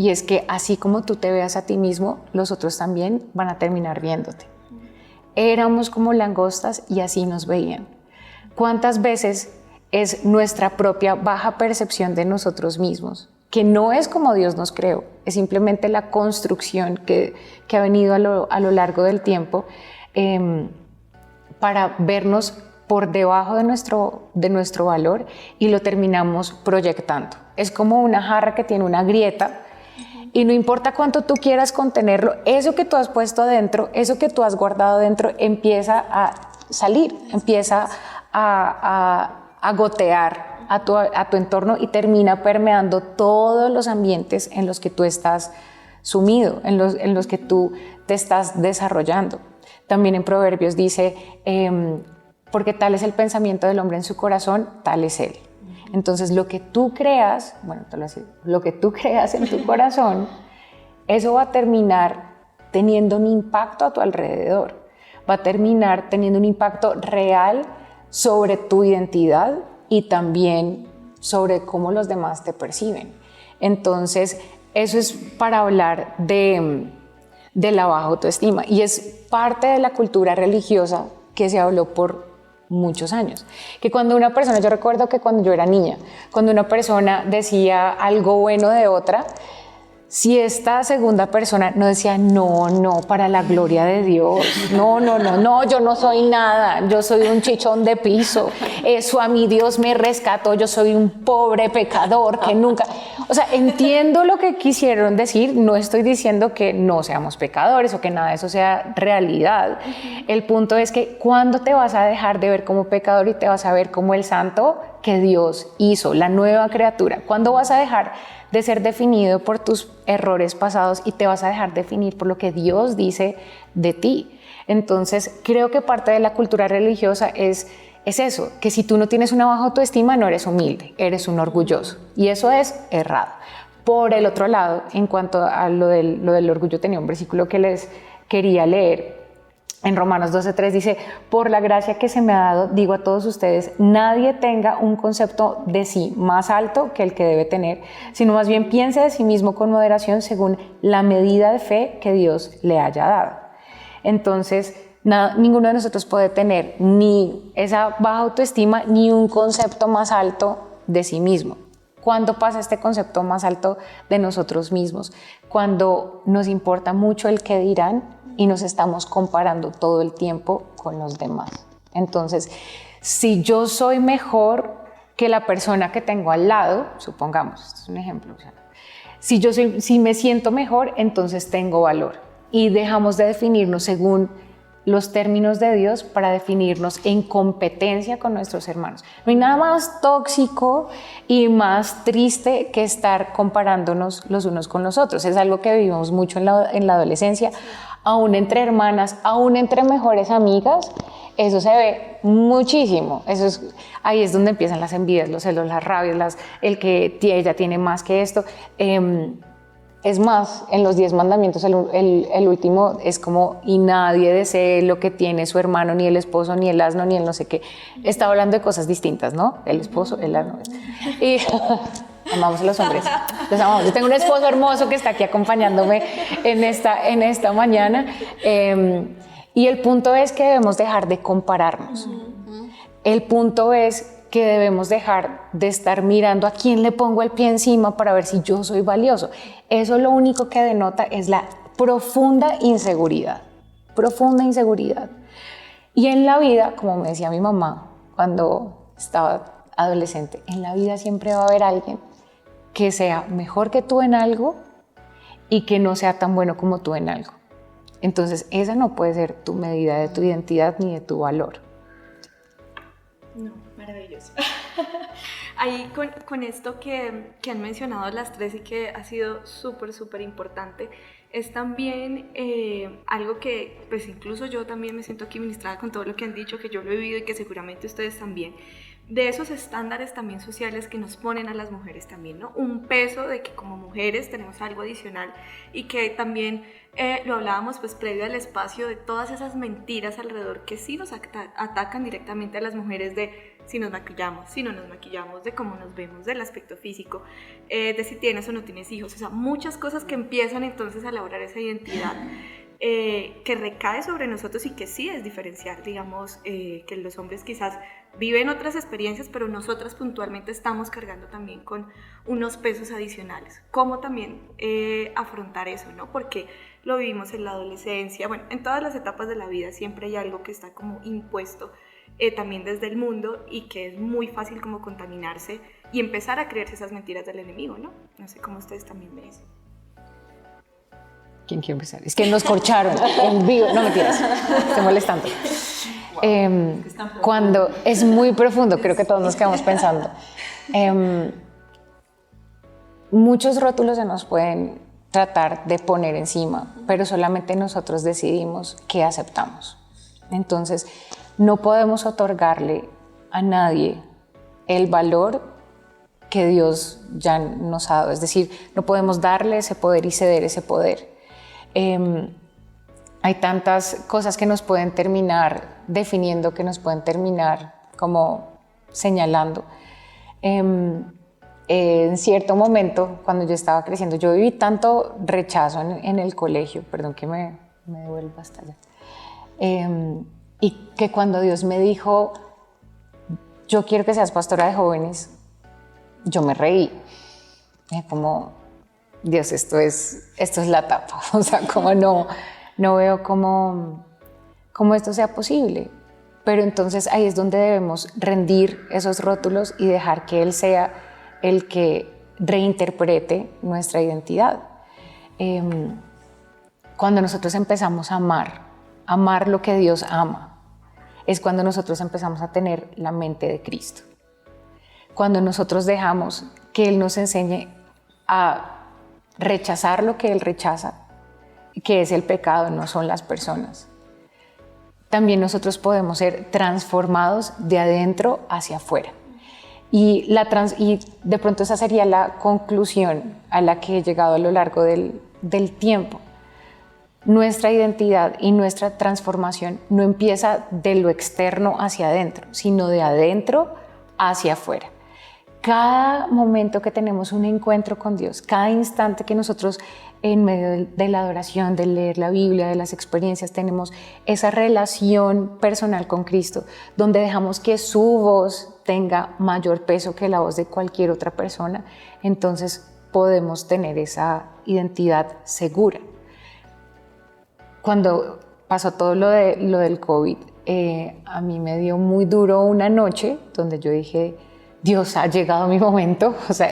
y es que así como tú te veas a ti mismo, los otros también van a terminar viéndote. Éramos como langostas y así nos veían. ¿Cuántas veces es nuestra propia baja percepción de nosotros mismos, que no es como Dios nos creó, es simplemente la construcción que ha venido a lo largo del tiempo para vernos por debajo de nuestro valor y lo terminamos proyectando? Es como una jarra que tiene una grieta y no importa cuánto tú quieras contenerlo, eso que tú has puesto adentro, eso que tú has guardado dentro empieza a salir, empieza a gotear a tu entorno y termina permeando todos los ambientes en los que tú estás sumido, en los que tú te estás desarrollando. También en Proverbios dice, porque tal es el pensamiento del hombre en su corazón, tal es él. Entonces lo que tú creas, lo que tú creas en tu corazón, eso va a terminar teniendo un impacto a tu alrededor, va a terminar teniendo un impacto real sobre tu identidad y también sobre cómo los demás te perciben. Entonces, eso es para hablar de la baja autoestima y es parte de la cultura religiosa que se habló por muchos años. Que cuando una persona, yo recuerdo que cuando yo era niña, cuando una persona decía algo bueno de otra, si esta segunda persona no decía no, para la gloria de Dios, no, yo no soy nada, yo soy un chichón de piso, eso a mí Dios me rescató, yo soy un pobre pecador que nunca... O sea, entiendo lo que quisieron decir, no estoy diciendo que no seamos pecadores o que nada de eso sea realidad. El punto es que ¿cuándo te vas a dejar de ver como pecador y te vas a ver como el santo que Dios hizo, la nueva criatura? ¿Cuándo vas a dejar de ser definido por tus errores pasados y te vas a dejar definir por lo que Dios dice de ti? Entonces, creo que parte de la cultura religiosa es eso, que si tú no tienes una baja autoestima, no eres humilde, eres un orgulloso. Y eso es errado. Por el otro lado, en cuanto a lo del orgullo, tenía un versículo que les quería leer. En Romanos 12:3 dice, por la gracia que se me ha dado, digo a todos ustedes, nadie tenga un concepto de sí más alto que el que debe tener, sino más bien piense de sí mismo con moderación según la medida de fe que Dios le haya dado. Entonces, ninguno de nosotros puede tener ni esa baja autoestima ni un concepto más alto de sí mismo. ¿Cuándo pasa este concepto más alto de nosotros mismos? Cuando nos importa mucho el qué dirán y nos estamos comparando todo el tiempo con los demás. Entonces, si yo soy mejor que la persona que tengo al lado, supongamos, esto es un ejemplo, o sea, si me siento mejor, entonces tengo valor. Y dejamos de definirnos según los términos de Dios para definirnos en competencia con nuestros hermanos. No hay nada más tóxico y más triste que estar comparándonos los unos con los otros. Es algo que vivimos mucho en la adolescencia, aún entre hermanas, aún entre mejores amigas. Eso se ve muchísimo. Ahí es donde empiezan las envidias, los celos, las rabias, el que ella tiene más que esto. Es más, en los 10 mandamientos, el último es como, y nadie desee lo que tiene su hermano, ni el esposo, ni el asno, ni el no sé qué. Está hablando de cosas distintas, ¿no? El esposo, el asno. Y amamos a los hombres, los amamos. Yo tengo un esposo hermoso que está aquí acompañándome en esta mañana. Y el punto es que debemos dejar de compararnos. El punto es que debemos dejar de estar mirando a quién le pongo el pie encima para ver si yo soy valioso. Eso lo único que denota es la profunda inseguridad. Y en la vida, como me decía mi mamá cuando estaba adolescente, en la vida siempre va a haber alguien que sea mejor que tú en algo y que no sea tan bueno como tú en algo. Entonces, esa no puede ser tu medida de tu identidad ni de tu valor. No, maravilloso. Ahí con esto que han mencionado las tres y que ha sido súper importante, es también algo que pues incluso yo también me siento aquí ministrada con todo lo que han dicho, que yo lo he vivido y que seguramente ustedes también, de esos estándares también sociales que nos ponen a las mujeres también, ¿no? Un peso de que como mujeres tenemos algo adicional y que también lo hablábamos pues previo al espacio de todas esas mentiras alrededor que sí nos atacan directamente a las mujeres de si nos maquillamos, si no nos maquillamos, de cómo nos vemos, del aspecto físico, de si tienes o no tienes hijos, o sea, muchas cosas que empiezan entonces a elaborar esa identidad que recae sobre nosotros y que sí es diferencial, digamos, que los hombres quizás viven otras experiencias, pero nosotras puntualmente estamos cargando también con unos pesos adicionales. ¿Cómo también afrontar eso, no? Porque lo vivimos en la adolescencia, bueno, en todas las etapas de la vida siempre hay algo que está como impuesto también desde el mundo y que es muy fácil como contaminarse y empezar a creerse esas mentiras del enemigo, ¿no? No sé cómo ustedes también ven eso. ¿Quién quiere empezar? Es que nos corcharon en vivo. No, mentiras, estoy molestando. Cuando es muy profundo, creo que todos nos quedamos pensando. Muchos rótulos se nos pueden tratar de poner encima, pero solamente nosotros decidimos qué aceptamos. Entonces, no podemos otorgarle a nadie el valor que Dios ya nos ha dado. Es decir, no podemos darle ese poder y ceder ese poder. Hay tantas cosas que nos pueden terminar definiendo, que nos pueden terminar como señalando. En cierto momento, cuando yo estaba creciendo, yo viví tanto rechazo en el colegio, perdón que me devuelva hasta allá, y que cuando Dios me dijo, yo quiero que seas pastora de jóvenes, yo me reí. Como, Dios, esto es la tapa, o sea, como no veo cómo esto sea posible. Pero entonces ahí es donde debemos rendir esos rótulos y dejar que Él sea el que reinterprete nuestra identidad. Cuando nosotros empezamos a amar lo que Dios ama, es cuando nosotros empezamos a tener la mente de Cristo. Cuando nosotros dejamos que Él nos enseñe a rechazar lo que Él rechaza, que es el pecado, no son las personas. También nosotros podemos ser transformados de adentro hacia afuera. Y de pronto esa sería la conclusión a la que he llegado a lo largo del tiempo. Nuestra identidad y nuestra transformación no empieza de lo externo hacia adentro, sino de adentro hacia afuera. Cada momento que tenemos un encuentro con Dios, cada instante que nosotros en medio de la adoración, de leer la Biblia, de las experiencias, tenemos esa relación personal con Cristo, donde dejamos que su voz tenga mayor peso que la voz de cualquier otra persona, entonces podemos tener esa identidad segura. Cuando pasó todo lo del COVID, a mí me dio muy duro una noche donde yo dije, Dios, ha llegado mi momento, o sea,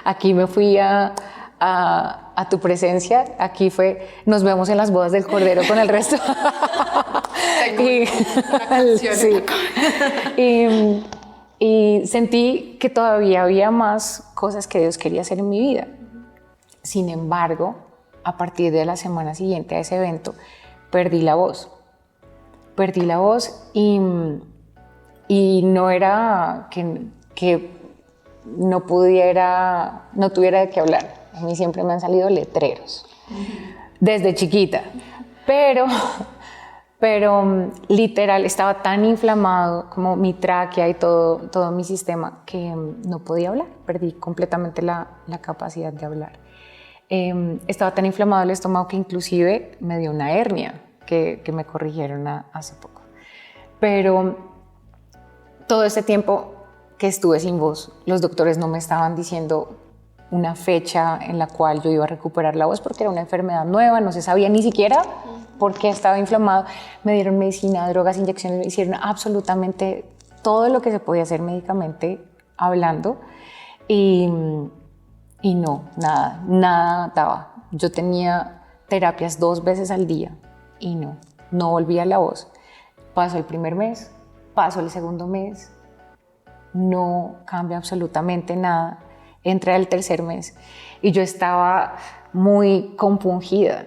aquí me fui a tu presencia, aquí fue, nos vemos en las bodas del Cordero con el resto. Y sentí que todavía había más cosas que Dios quería hacer en mi vida. Sin embargo, a partir de la semana siguiente a ese evento, perdí la voz. Perdí la voz y no era que no tuviera de qué hablar. A mí siempre me han salido letreros, desde chiquita. Pero literal, estaba tan inflamado como mi tráquea y todo mi sistema que no podía hablar. Perdí completamente la capacidad de hablar. Estaba tan inflamado el estómago que inclusive me dio una hernia que me corrigieron hace poco. Pero todo ese tiempo que estuve sin voz, los doctores no me estaban diciendo una fecha en la cual yo iba a recuperar la voz porque era una enfermedad nueva, no se sabía ni siquiera por qué estaba inflamado. Me dieron medicina, drogas, inyecciones, me hicieron absolutamente todo lo que se podía hacer médicamente hablando y no, nada daba. Yo tenía terapias 2 veces al día y no volvía la voz. Pasó el primer mes, pasó el segundo mes, no cambia absolutamente nada. Entré al tercer mes y yo estaba muy compungida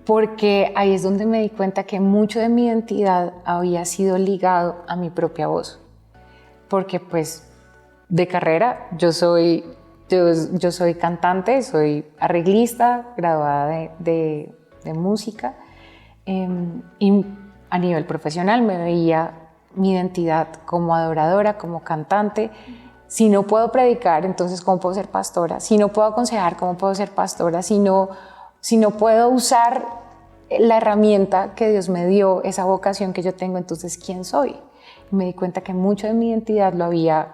porque ahí es donde me di cuenta que mucho de mi identidad había sido ligado a mi propia voz. Porque pues de carrera yo soy cantante, soy arreglista, graduada de música y a nivel profesional me veía mi identidad como adoradora, como cantante. Si no puedo predicar, entonces ¿cómo puedo ser pastora? Si no puedo aconsejar, ¿cómo puedo ser pastora? Si no puedo usar la herramienta que Dios me dio, esa vocación que yo tengo, entonces ¿quién soy? Y me di cuenta que mucho de mi identidad lo había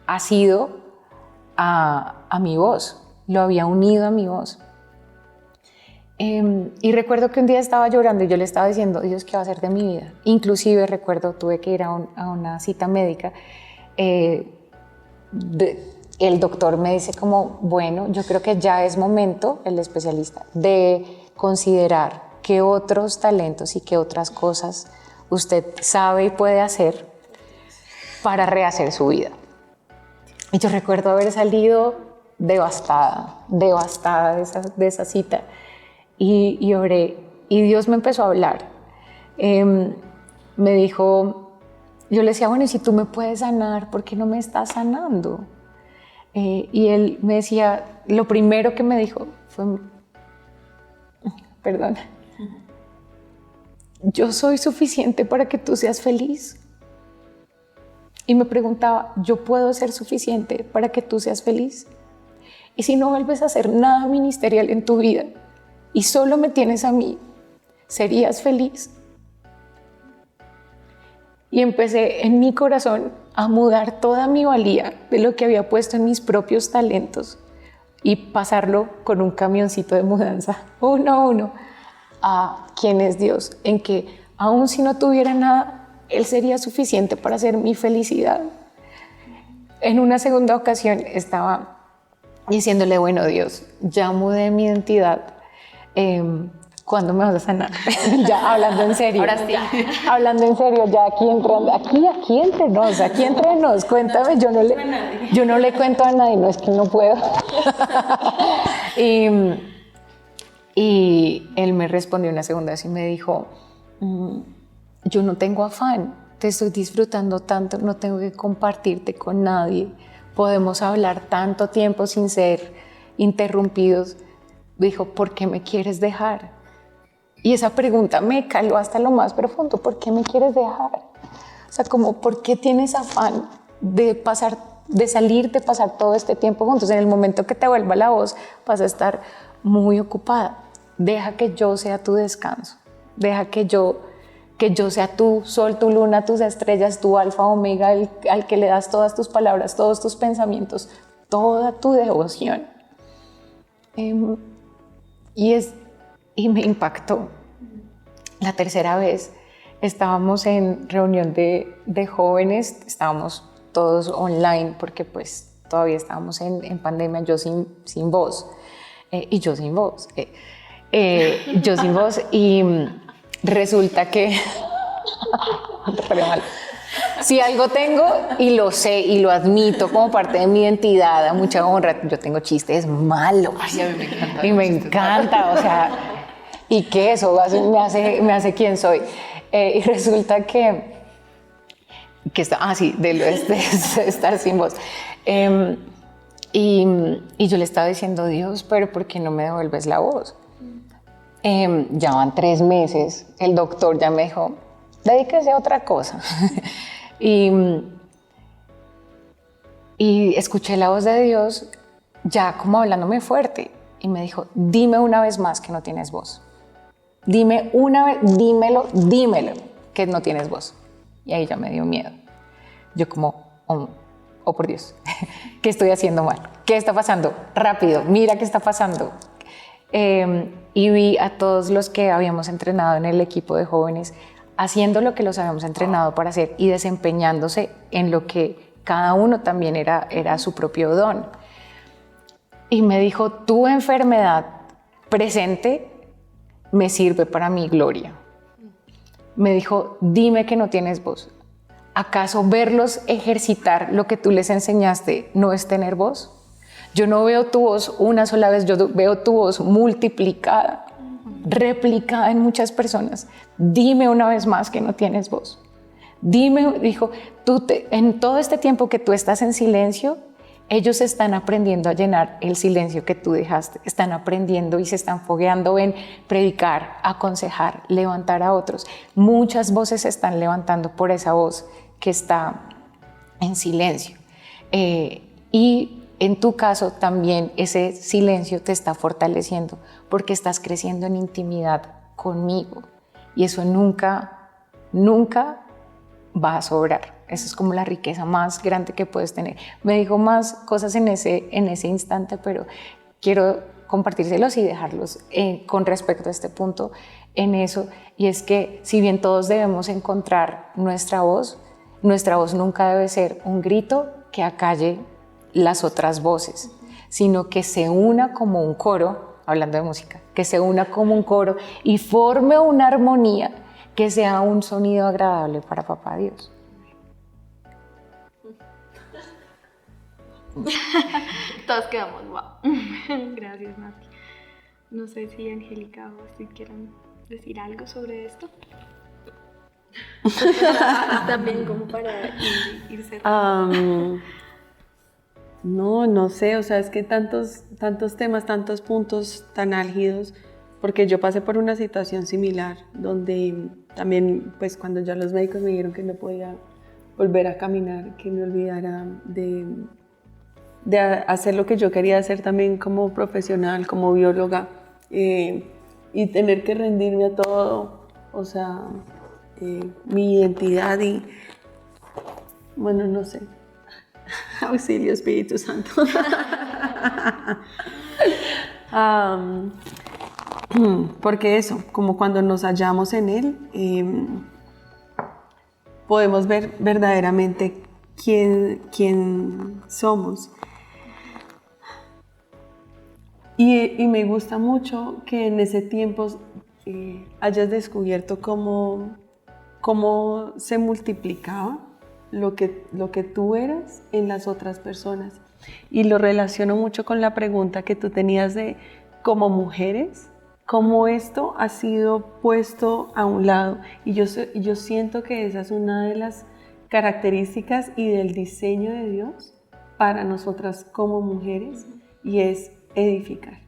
asido a mi voz, lo había unido a mi voz. Y recuerdo que un día estaba llorando y yo le estaba diciendo, Dios, ¿qué va a hacer de mi vida? Inclusive recuerdo, tuve que ir a una cita médica. El doctor me dice como, bueno, yo creo que ya es momento, el especialista, de considerar qué otros talentos y qué otras cosas usted sabe y puede hacer para rehacer su vida. Y yo recuerdo haber salido devastada de esa cita. Y oré, y Dios me empezó a hablar. Me dijo, yo le decía, bueno, y si tú me puedes sanar, ¿por qué no me estás sanando? Y él me decía, lo primero que me dijo fue, perdón, yo soy suficiente para que tú seas feliz. Y me preguntaba, ¿yo puedo ser suficiente para que tú seas feliz? Y si no vuelves a hacer nada ministerial en tu vida, y solo me tienes a mí, ¿serías feliz? Y empecé en mi corazón a mudar toda mi valía de lo que había puesto en mis propios talentos y pasarlo con un camioncito de mudanza, uno a uno, a quién es Dios, en que aun si no tuviera nada, Él sería suficiente para hacer mi felicidad. En una segunda ocasión estaba diciéndole, bueno, Dios, ya mudé mi identidad, ¿cuándo me vas a sanar? Ya hablando en serio. Ahora sí. Hablando en serio, ya aquí entre nos, cuéntame, yo no le cuento a nadie, no es que no puedo. Y él me respondió una segunda vez y me dijo, yo no tengo afán, te estoy disfrutando tanto, no tengo que compartirte con nadie, podemos hablar tanto tiempo sin ser interrumpidos. Dijo, ¿por qué me quieres dejar? Y esa pregunta me caló hasta lo más profundo, ¿por qué me quieres dejar? O sea, como, ¿por qué tienes afán de pasar todo este tiempo juntos? En el momento que te vuelva la voz, vas a estar muy ocupada. Deja que yo sea tu descanso, deja que yo sea tu sol, tu luna, tus estrellas, tu alfa, omega, al que le das todas tus palabras, todos tus pensamientos, toda tu devoción. Y me impactó. La tercera vez estábamos en reunión de jóvenes, estábamos todos online porque pues todavía estábamos en pandemia, yo sin voz y yo sin voz. Yo sin voz y resulta que si algo tengo y lo sé y lo admito como parte de mi identidad, a mucha honra, yo tengo chistes malos. Ay, a mí me encanta. Y me encanta, o sea, y que eso me hace quien soy. Y resulta que está, sí, de estar sin voz. Y yo le estaba diciendo, Dios, pero ¿por qué no me devuelves la voz? Ya van 3 meses, el doctor ya me dijo, dedíquese a otra cosa. y escuché la voz de Dios ya como hablándome fuerte y me dijo, dime una vez más que no tienes voz. Dime una vez, dímelo que no tienes voz. Y ahí ya me dio miedo. Yo como, oh por Dios, ¿qué estoy haciendo mal? ¿Qué está pasando? Rápido, mira qué está pasando. Y vi a todos los que habíamos entrenado en el equipo de jóvenes haciendo lo que los habíamos entrenado para hacer y desempeñándose en lo que cada uno también era su propio don. Y me dijo, tu enfermedad presente me sirve para mi gloria. Me dijo, dime que no tienes voz. ¿Acaso verlos ejercitar lo que tú les enseñaste no es tener voz? Yo no veo tu voz una sola vez, yo veo tu voz multiplicada, replicada en muchas personas. Dime una vez más que no tienes voz. Dime, dijo, en todo este tiempo que tú estás en silencio, ellos están aprendiendo a llenar el silencio que tú dejaste, están aprendiendo y se están fogueando en predicar, aconsejar, levantar a otros. Muchas voces se están levantando por esa voz que está en silencio. Y en tu caso también ese silencio te está fortaleciendo porque estás creciendo en intimidad conmigo y eso nunca va a sobrar. Esa es como la riqueza más grande que puedes tener. Me dijo más cosas en ese instante, pero quiero compartírselos y dejarlos con respecto a este punto en eso, y es que si bien todos debemos encontrar nuestra voz nunca debe ser un grito que acalle las otras voces, sino que se una como un coro, hablando de música, que se una como un coro y forme una armonía que sea un sonido agradable para Papá Dios. Todos quedamos, wow. Gracias, Nati. No sé si Angélica o si quieran decir algo sobre esto. También como para ir cerrando. No sé, o sea, es que tantos temas, tantos puntos tan álgidos, porque yo pasé por una situación similar, donde también, pues cuando ya los médicos me dijeron que no podía volver a caminar, que me olvidara de hacer lo que yo quería hacer también como profesional, como bióloga, y tener que rendirme a todo, o sea, mi identidad y, bueno, no sé, auxilio Espíritu Santo. Porque eso, como cuando nos hallamos en Él, podemos ver verdaderamente quién somos. Y me gusta mucho que en ese tiempo hayas descubierto cómo se multiplicaba lo que tú eras en las otras personas. Y lo relaciono mucho con la pregunta que tú tenías de como mujeres, cómo esto ha sido puesto a un lado. Y yo siento que esa es una de las características y del diseño de Dios para nosotras como mujeres, y es edificar.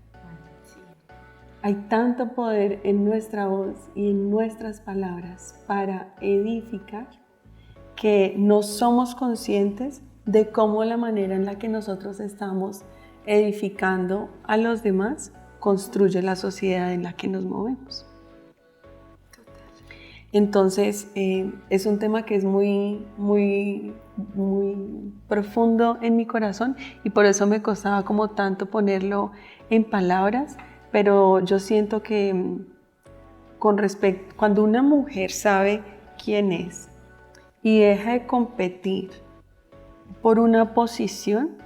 Hay tanto poder en nuestra voz y en nuestras palabras para edificar que no somos conscientes de cómo la manera en la que nosotros estamos edificando a los demás construye la sociedad en la que nos movemos. Entonces, es un tema que es muy, muy, muy profundo en mi corazón, y por eso me costaba como tanto ponerlo en palabras, pero yo siento que cuando una mujer sabe quién es y deja de competir por una posición,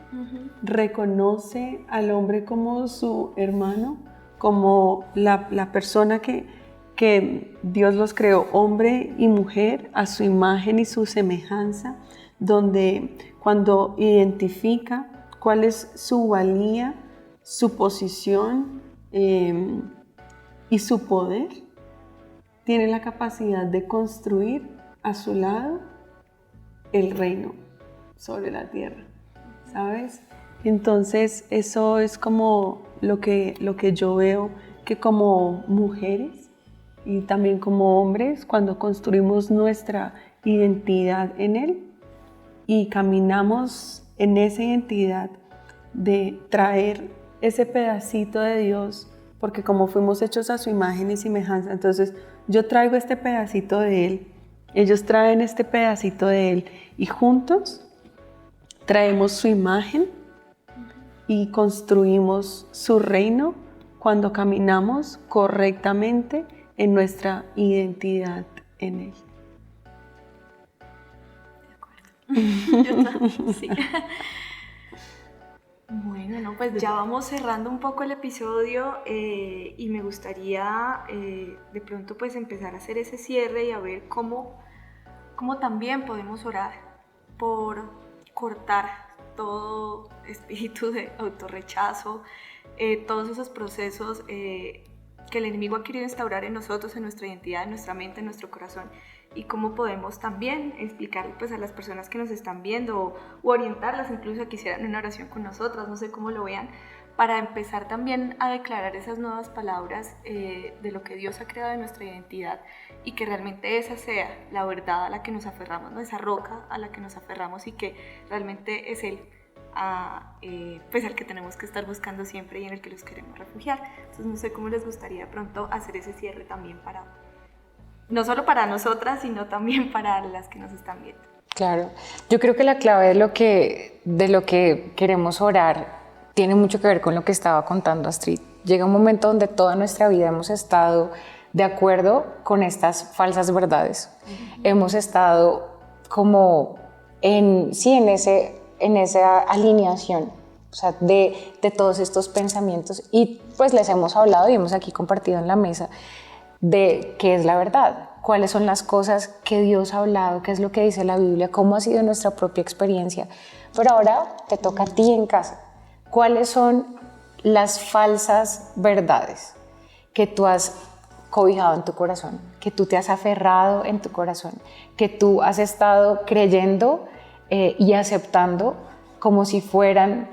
reconoce al hombre como su hermano, como la persona que Dios los creó, hombre y mujer, a su imagen y su semejanza, donde cuando identifica cuál es su valía, su posición y su poder, tiene la capacidad de construir a su lado el reino sobre la tierra, ¿sabes? Entonces eso es como lo que yo veo, que como mujeres y también como hombres, cuando construimos nuestra identidad en Él y caminamos en esa identidad de traer ese pedacito de Dios, porque como fuimos hechos a su imagen y semejanza, entonces yo traigo este pedacito de Él, ellos traen este pedacito de Él, y juntos traemos su imagen y construimos su reino cuando caminamos correctamente en nuestra identidad en Él. De acuerdo. Sí. Bueno, no, pues ya vamos cerrando un poco el episodio, y me gustaría de pronto pues empezar a hacer ese cierre y a ver cómo también podemos orar por cortar todo espíritu de autorrechazo, todos esos procesos que el enemigo ha querido instaurar en nosotros, en nuestra identidad, en nuestra mente, en nuestro corazón, y cómo podemos también explicar pues a las personas que nos están viendo o orientarlas incluso a que hicieran una oración con nosotras, no sé cómo lo vean, para empezar también a declarar esas nuevas palabras de lo que Dios ha creado de nuestra identidad y que realmente esa sea la verdad a la que nos aferramos, ¿no? Esa roca a la que nos aferramos y que realmente es Él pues al que tenemos que estar buscando siempre y en el que los queremos refugiar. Entonces no sé cómo les gustaría pronto hacer ese cierre también para, no solo para nosotras, sino también para las que nos están viendo. Claro, yo creo que la clave de lo que queremos orar tiene mucho que ver con lo que estaba contando Astrid. Llega un momento donde toda nuestra vida hemos estado de acuerdo con estas falsas verdades. Hemos estado como en esa alineación, o sea, de todos estos pensamientos, y pues les hemos hablado y hemos aquí compartido en la mesa de qué es la verdad, cuáles son las cosas que Dios ha hablado, qué es lo que dice la Biblia, cómo ha sido nuestra propia experiencia. Pero ahora te toca a ti en casa. ¿Cuáles son las falsas verdades que tú has cobijado en tu corazón, que tú te has aferrado en tu corazón, que tú has estado creyendo y aceptando como si fueran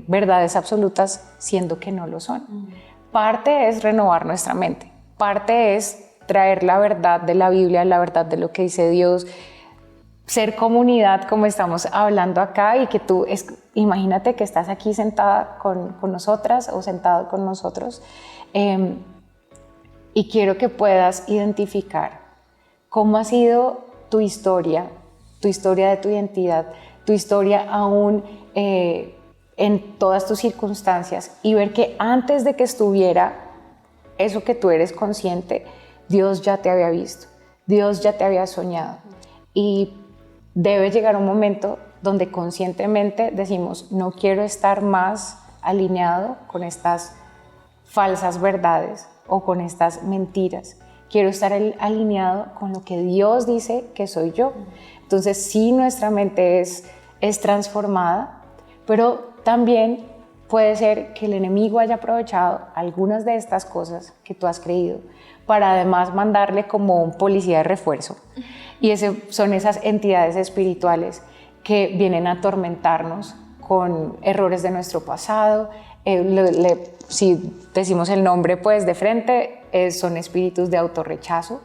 verdades absolutas, siendo que no lo son? Parte es renovar nuestra mente, parte es traer la verdad de la Biblia, la verdad de lo que dice Dios, ser comunidad como estamos hablando acá, y que tú, imagínate que estás aquí sentada con nosotras o sentado con nosotros, y quiero que puedas identificar cómo ha sido tu historia de tu identidad, tu historia aún en todas tus circunstancias, y ver que antes de que estuviera eso que tú eres consciente, Dios ya te había visto, Dios ya te había soñado. Y debe llegar un momento donde conscientemente decimos: no quiero estar más alineado con estas falsas verdades o con estas mentiras. Quiero estar alineado con lo que Dios dice que soy yo. Entonces sí, nuestra mente es transformada, pero también puede ser que el enemigo haya aprovechado algunas de estas cosas que tú has creído para además mandarle como un policía de refuerzo. Y son esas entidades espirituales que vienen a atormentarnos con errores de nuestro pasado. Si decimos el nombre pues de frente, son espíritus de autorrechazo.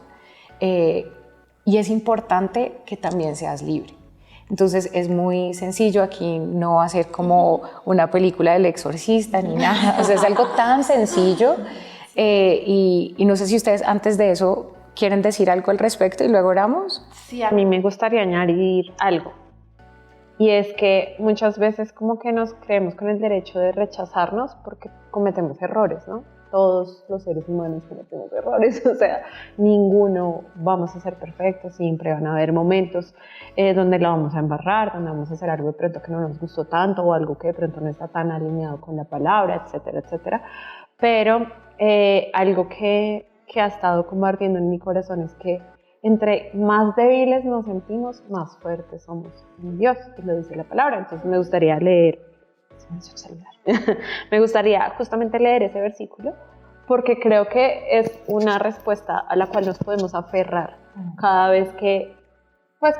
Y es importante que también seas libre. Entonces es muy sencillo, aquí no hacer como una película del exorcista ni nada, o sea, es algo tan sencillo. Y no sé si ustedes antes de eso quieren decir algo al respecto y luego oramos. Sí, a mí me gustaría añadir algo, y es que muchas veces como que nos creemos con el derecho de rechazarnos porque cometemos errores, ¿no? Todos los seres humanos cometemos errores, o sea, ninguno vamos a ser perfectos, siempre van a haber momentos donde la vamos a embarrar, donde vamos a hacer algo de pronto que no nos gustó tanto, o algo que de pronto no está tan alineado con la palabra, etcétera, etcétera. Pero algo que ha estado como ardiendo en mi corazón es que entre más débiles nos sentimos, más fuertes somos en Dios, y lo dice la palabra. Entonces me gustaría leer, me gustaría justamente leer ese versículo, porque creo que es una respuesta a la cual nos podemos aferrar cada vez que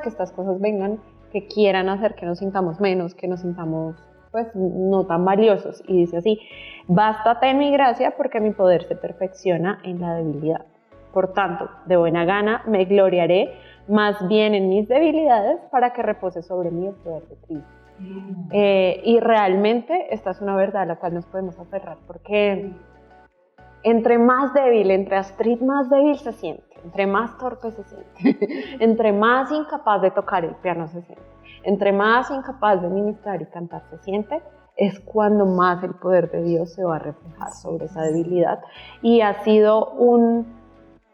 estas cosas vengan, que quieran hacer que nos sintamos menos, que nos sintamos pues no tan valiosos. Y dice así: bástate en mi gracia, porque mi poder se perfecciona en la debilidad. Por tanto, de buena gana me gloriaré más bien en mis debilidades, para que repose sobre mí el poder de Cristo. Y realmente esta es una verdad a la cual nos podemos aferrar, porque entre más débil, entre Astrid más débil se siente, entre más torpe se siente, entre más incapaz de tocar el piano se siente, entre más incapaz de ministrar y cantar se siente, es cuando más el poder de Dios se va a reflejar sobre esa debilidad. Y ha sido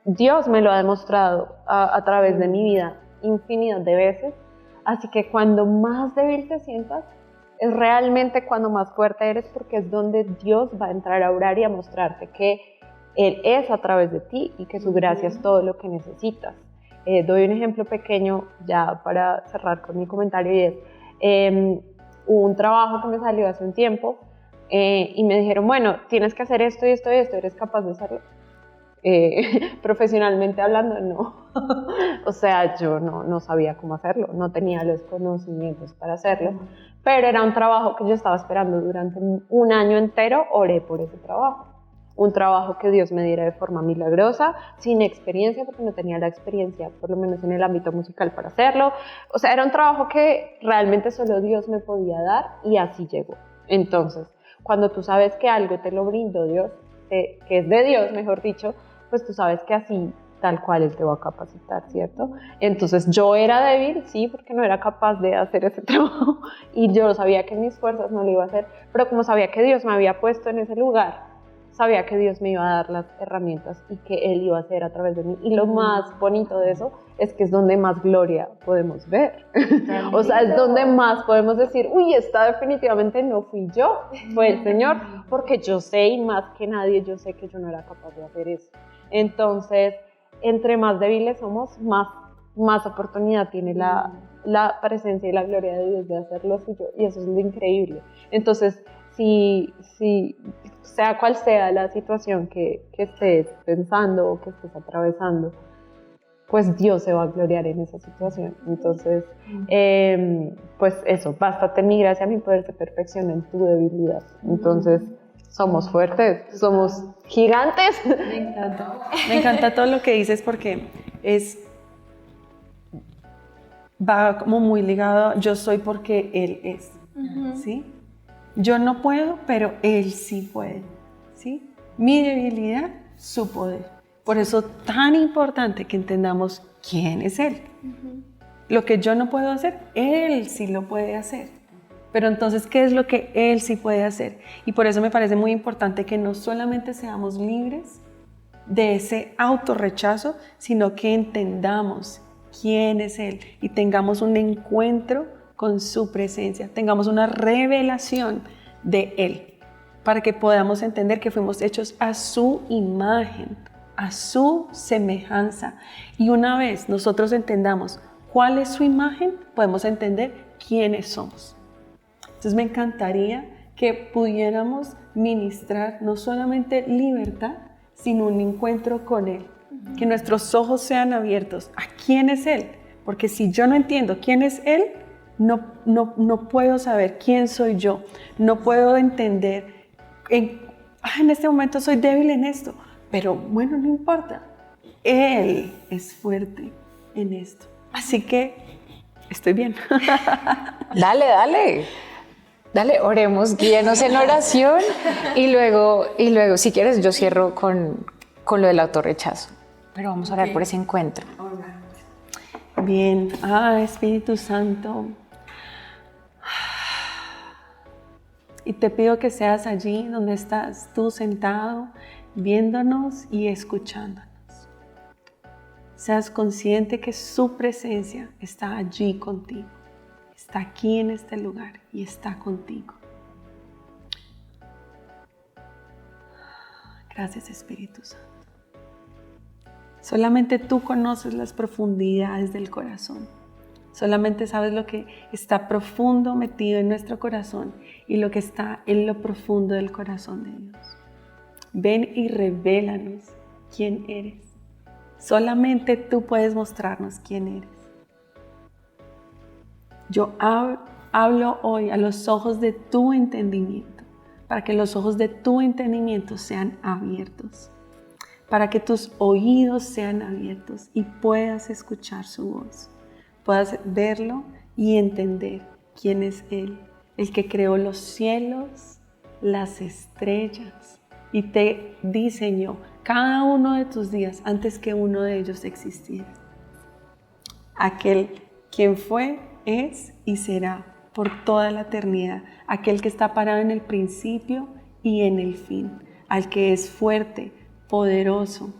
Dios me lo ha demostrado a través de mi vida infinidad de veces. Así que cuando más débil te sientas, es realmente cuando más fuerte eres, porque es donde Dios va a entrar a orar y a mostrarte que Él es a través de ti y que su gracia es todo lo que necesitas. Doy un ejemplo pequeño ya para cerrar con mi comentario, y es hubo un trabajo que me salió hace un tiempo y me dijeron: bueno, tienes que hacer esto y esto y esto, ¿eres capaz de hacerlo? Profesionalmente hablando, no. O sea, yo no sabía cómo hacerlo, no tenía los conocimientos para hacerlo, pero era un trabajo que yo estaba esperando durante un año entero. Oré por ese trabajo. Un trabajo que Dios me diera de forma milagrosa, sin experiencia, porque no tenía la experiencia, por lo menos en el ámbito musical, para hacerlo. O sea, era un trabajo que realmente solo Dios me podía dar, y así llegó. Entonces, cuando tú sabes que algo te lo brindó Dios, que es de Dios, mejor dicho, pues tú sabes que así, tal cual, Él te va a capacitar, ¿cierto? Entonces, yo era débil, sí, porque no era capaz de hacer ese trabajo, y yo sabía que en mis fuerzas no lo iba a hacer, pero como sabía que Dios me había puesto en ese lugar, sabía que Dios me iba a dar las herramientas y que Él iba a hacer a través de mí. Y lo más bonito de eso es que es donde más gloria podemos ver. O sea, es donde más podemos decir, uy, esta definitivamente no fui yo, fue el Señor, porque yo sé, y más que nadie, yo sé que yo no era capaz de hacer eso. Entonces, entre más débiles somos, más oportunidad tiene la presencia y la gloria de Dios de hacer lo suyo, y eso es lo increíble. Entonces, si sea cual sea la situación que estés pensando o que estés atravesando, pues Dios se va a gloriar en esa situación. Entonces, pues eso, bástate mi gracia, mi poder se perfecciona en tu debilidad. Entonces, somos fuertes, somos gigantes. Me encanta todo lo que dices, porque va como muy ligado, yo soy porque Él es, ¿sí? Yo no puedo, pero Él sí puede, ¿sí? Mi debilidad, su poder. Por eso tan importante que entendamos quién es Él. Lo que yo no puedo hacer, Él sí lo puede hacer. Pero entonces, ¿qué es lo que Él sí puede hacer? Y por eso me parece muy importante que no solamente seamos libres de ese autorrechazo, sino que entendamos quién es Él y tengamos un encuentro con su presencia, tengamos una revelación de Él, para que podamos entender que fuimos hechos a su imagen, a su semejanza. Y una vez nosotros entendamos cuál es su imagen, podemos entender quiénes somos. Entonces me encantaría que pudiéramos ministrar no solamente libertad, sino un encuentro con Él. Que nuestros ojos sean abiertos a quién es Él, porque si yo no entiendo quién es Él, no puedo saber quién soy yo, no puedo entender, en este momento soy débil en esto, pero bueno, no importa, Él es fuerte en esto, así que estoy bien. Dale, oremos, guíenos en oración, y luego, si quieres, yo cierro con lo del autorrechazo, pero vamos a orar por ese encuentro. Bien, Espíritu Santo, y te pido que seas allí donde estás tú sentado, viéndonos y escuchándonos. Seas consciente que su presencia está allí contigo, está aquí en este lugar y está contigo. Gracias, Espíritu Santo. Solamente tú conoces las profundidades del corazón. Solamente sabes lo que está profundo metido en nuestro corazón y lo que está en lo profundo del corazón de Dios. Ven y revélanos quién eres. Solamente tú puedes mostrarnos quién eres. Yo hablo hoy a los ojos de tu entendimiento, para que los ojos de tu entendimiento sean abiertos, para que tus oídos sean abiertos y puedas escuchar su voz. Puedas verlo y entender quién es Él, el que creó los cielos, las estrellas y te diseñó cada uno de tus días antes que uno de ellos existiera. Aquel quien fue, es y será por toda la eternidad, aquel que está parado en el principio y en el fin, al que es fuerte, poderoso,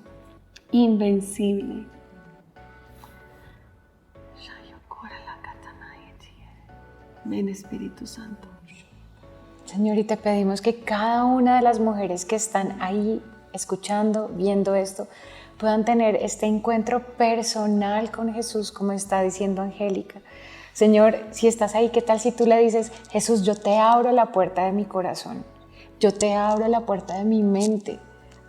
invencible. Ven, Espíritu Santo. Señor, y te pedimos que cada una de las mujeres que están ahí escuchando, viendo esto, puedan tener este encuentro personal con Jesús, como está diciendo Angélica. Señor, si estás ahí, ¿qué tal si tú le dices: Jesús, yo te abro la puerta de mi corazón, yo te abro la puerta de mi mente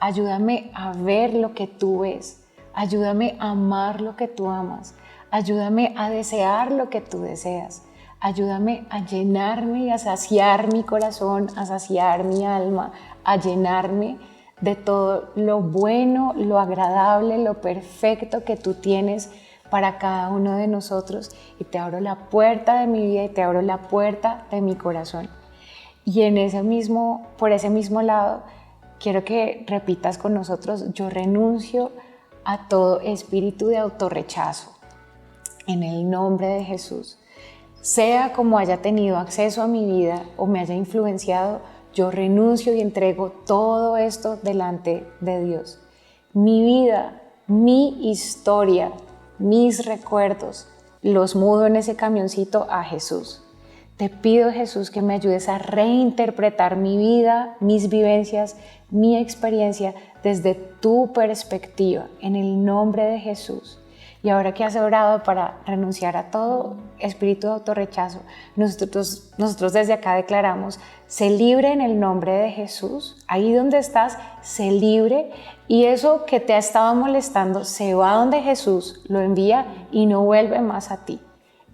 ayúdame a ver lo que tú ves, ayúdame a amar lo que tú amas, ayúdame a desear lo que tú deseas, ayúdame a llenarme y a saciar mi corazón, a saciar mi alma, a llenarme de todo lo bueno, lo agradable, lo perfecto que tú tienes para cada uno de nosotros, y te abro la puerta de mi vida y te abro la puerta de mi corazón. Y por ese mismo lado, quiero que repitas con nosotros: yo renuncio a todo espíritu de autorrechazo en el nombre de Jesús. Sea como haya tenido acceso a mi vida o me haya influenciado, yo renuncio y entrego todo esto delante de Dios. Mi vida, mi historia, mis recuerdos, los mudo en ese camioncito a Jesús. Te pido, Jesús, que me ayudes a reinterpretar mi vida, mis vivencias, mi experiencia desde tu perspectiva, en el nombre de Jesús. Y ahora que has orado para renunciar a todo espíritu de autorrechazo, nosotros desde acá declaramos: sé libre en el nombre de Jesús. Ahí donde estás, sé libre, y eso que te ha estado molestando se va donde Jesús lo envía y no vuelve más a ti.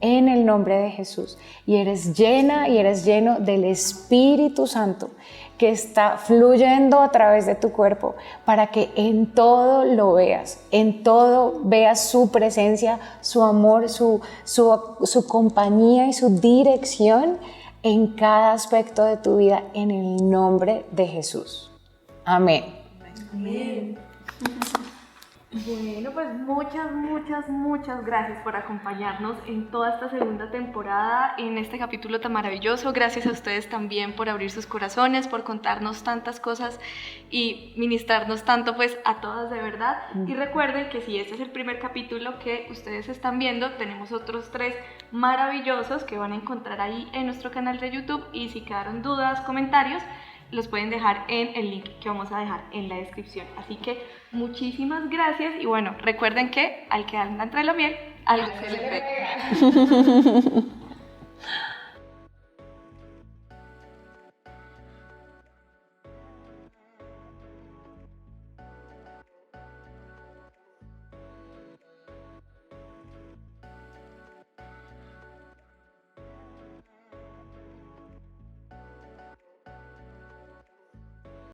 En el nombre de Jesús. Y eres llena y eres lleno del Espíritu Santo, que está fluyendo a través de tu cuerpo para que en todo lo veas, en todo veas su presencia, su amor, su compañía y su dirección en cada aspecto de tu vida, en el nombre de Jesús. Amén. Amén. Bueno, pues muchas gracias por acompañarnos en toda esta segunda temporada, en este capítulo tan maravilloso. Gracias a ustedes también por abrir sus corazones, por contarnos tantas cosas y ministrarnos tanto, pues a todas de verdad. Y recuerden que si este es el primer capítulo que ustedes están viendo, tenemos otros 3 maravillosos que van a encontrar ahí en nuestro canal de YouTube, y si quedaron dudas, comentarios, los pueden dejar en el link que vamos a dejar en la descripción. Así que muchísimas gracias, y bueno, recuerden que al que anda entre la miel, algo se le pega.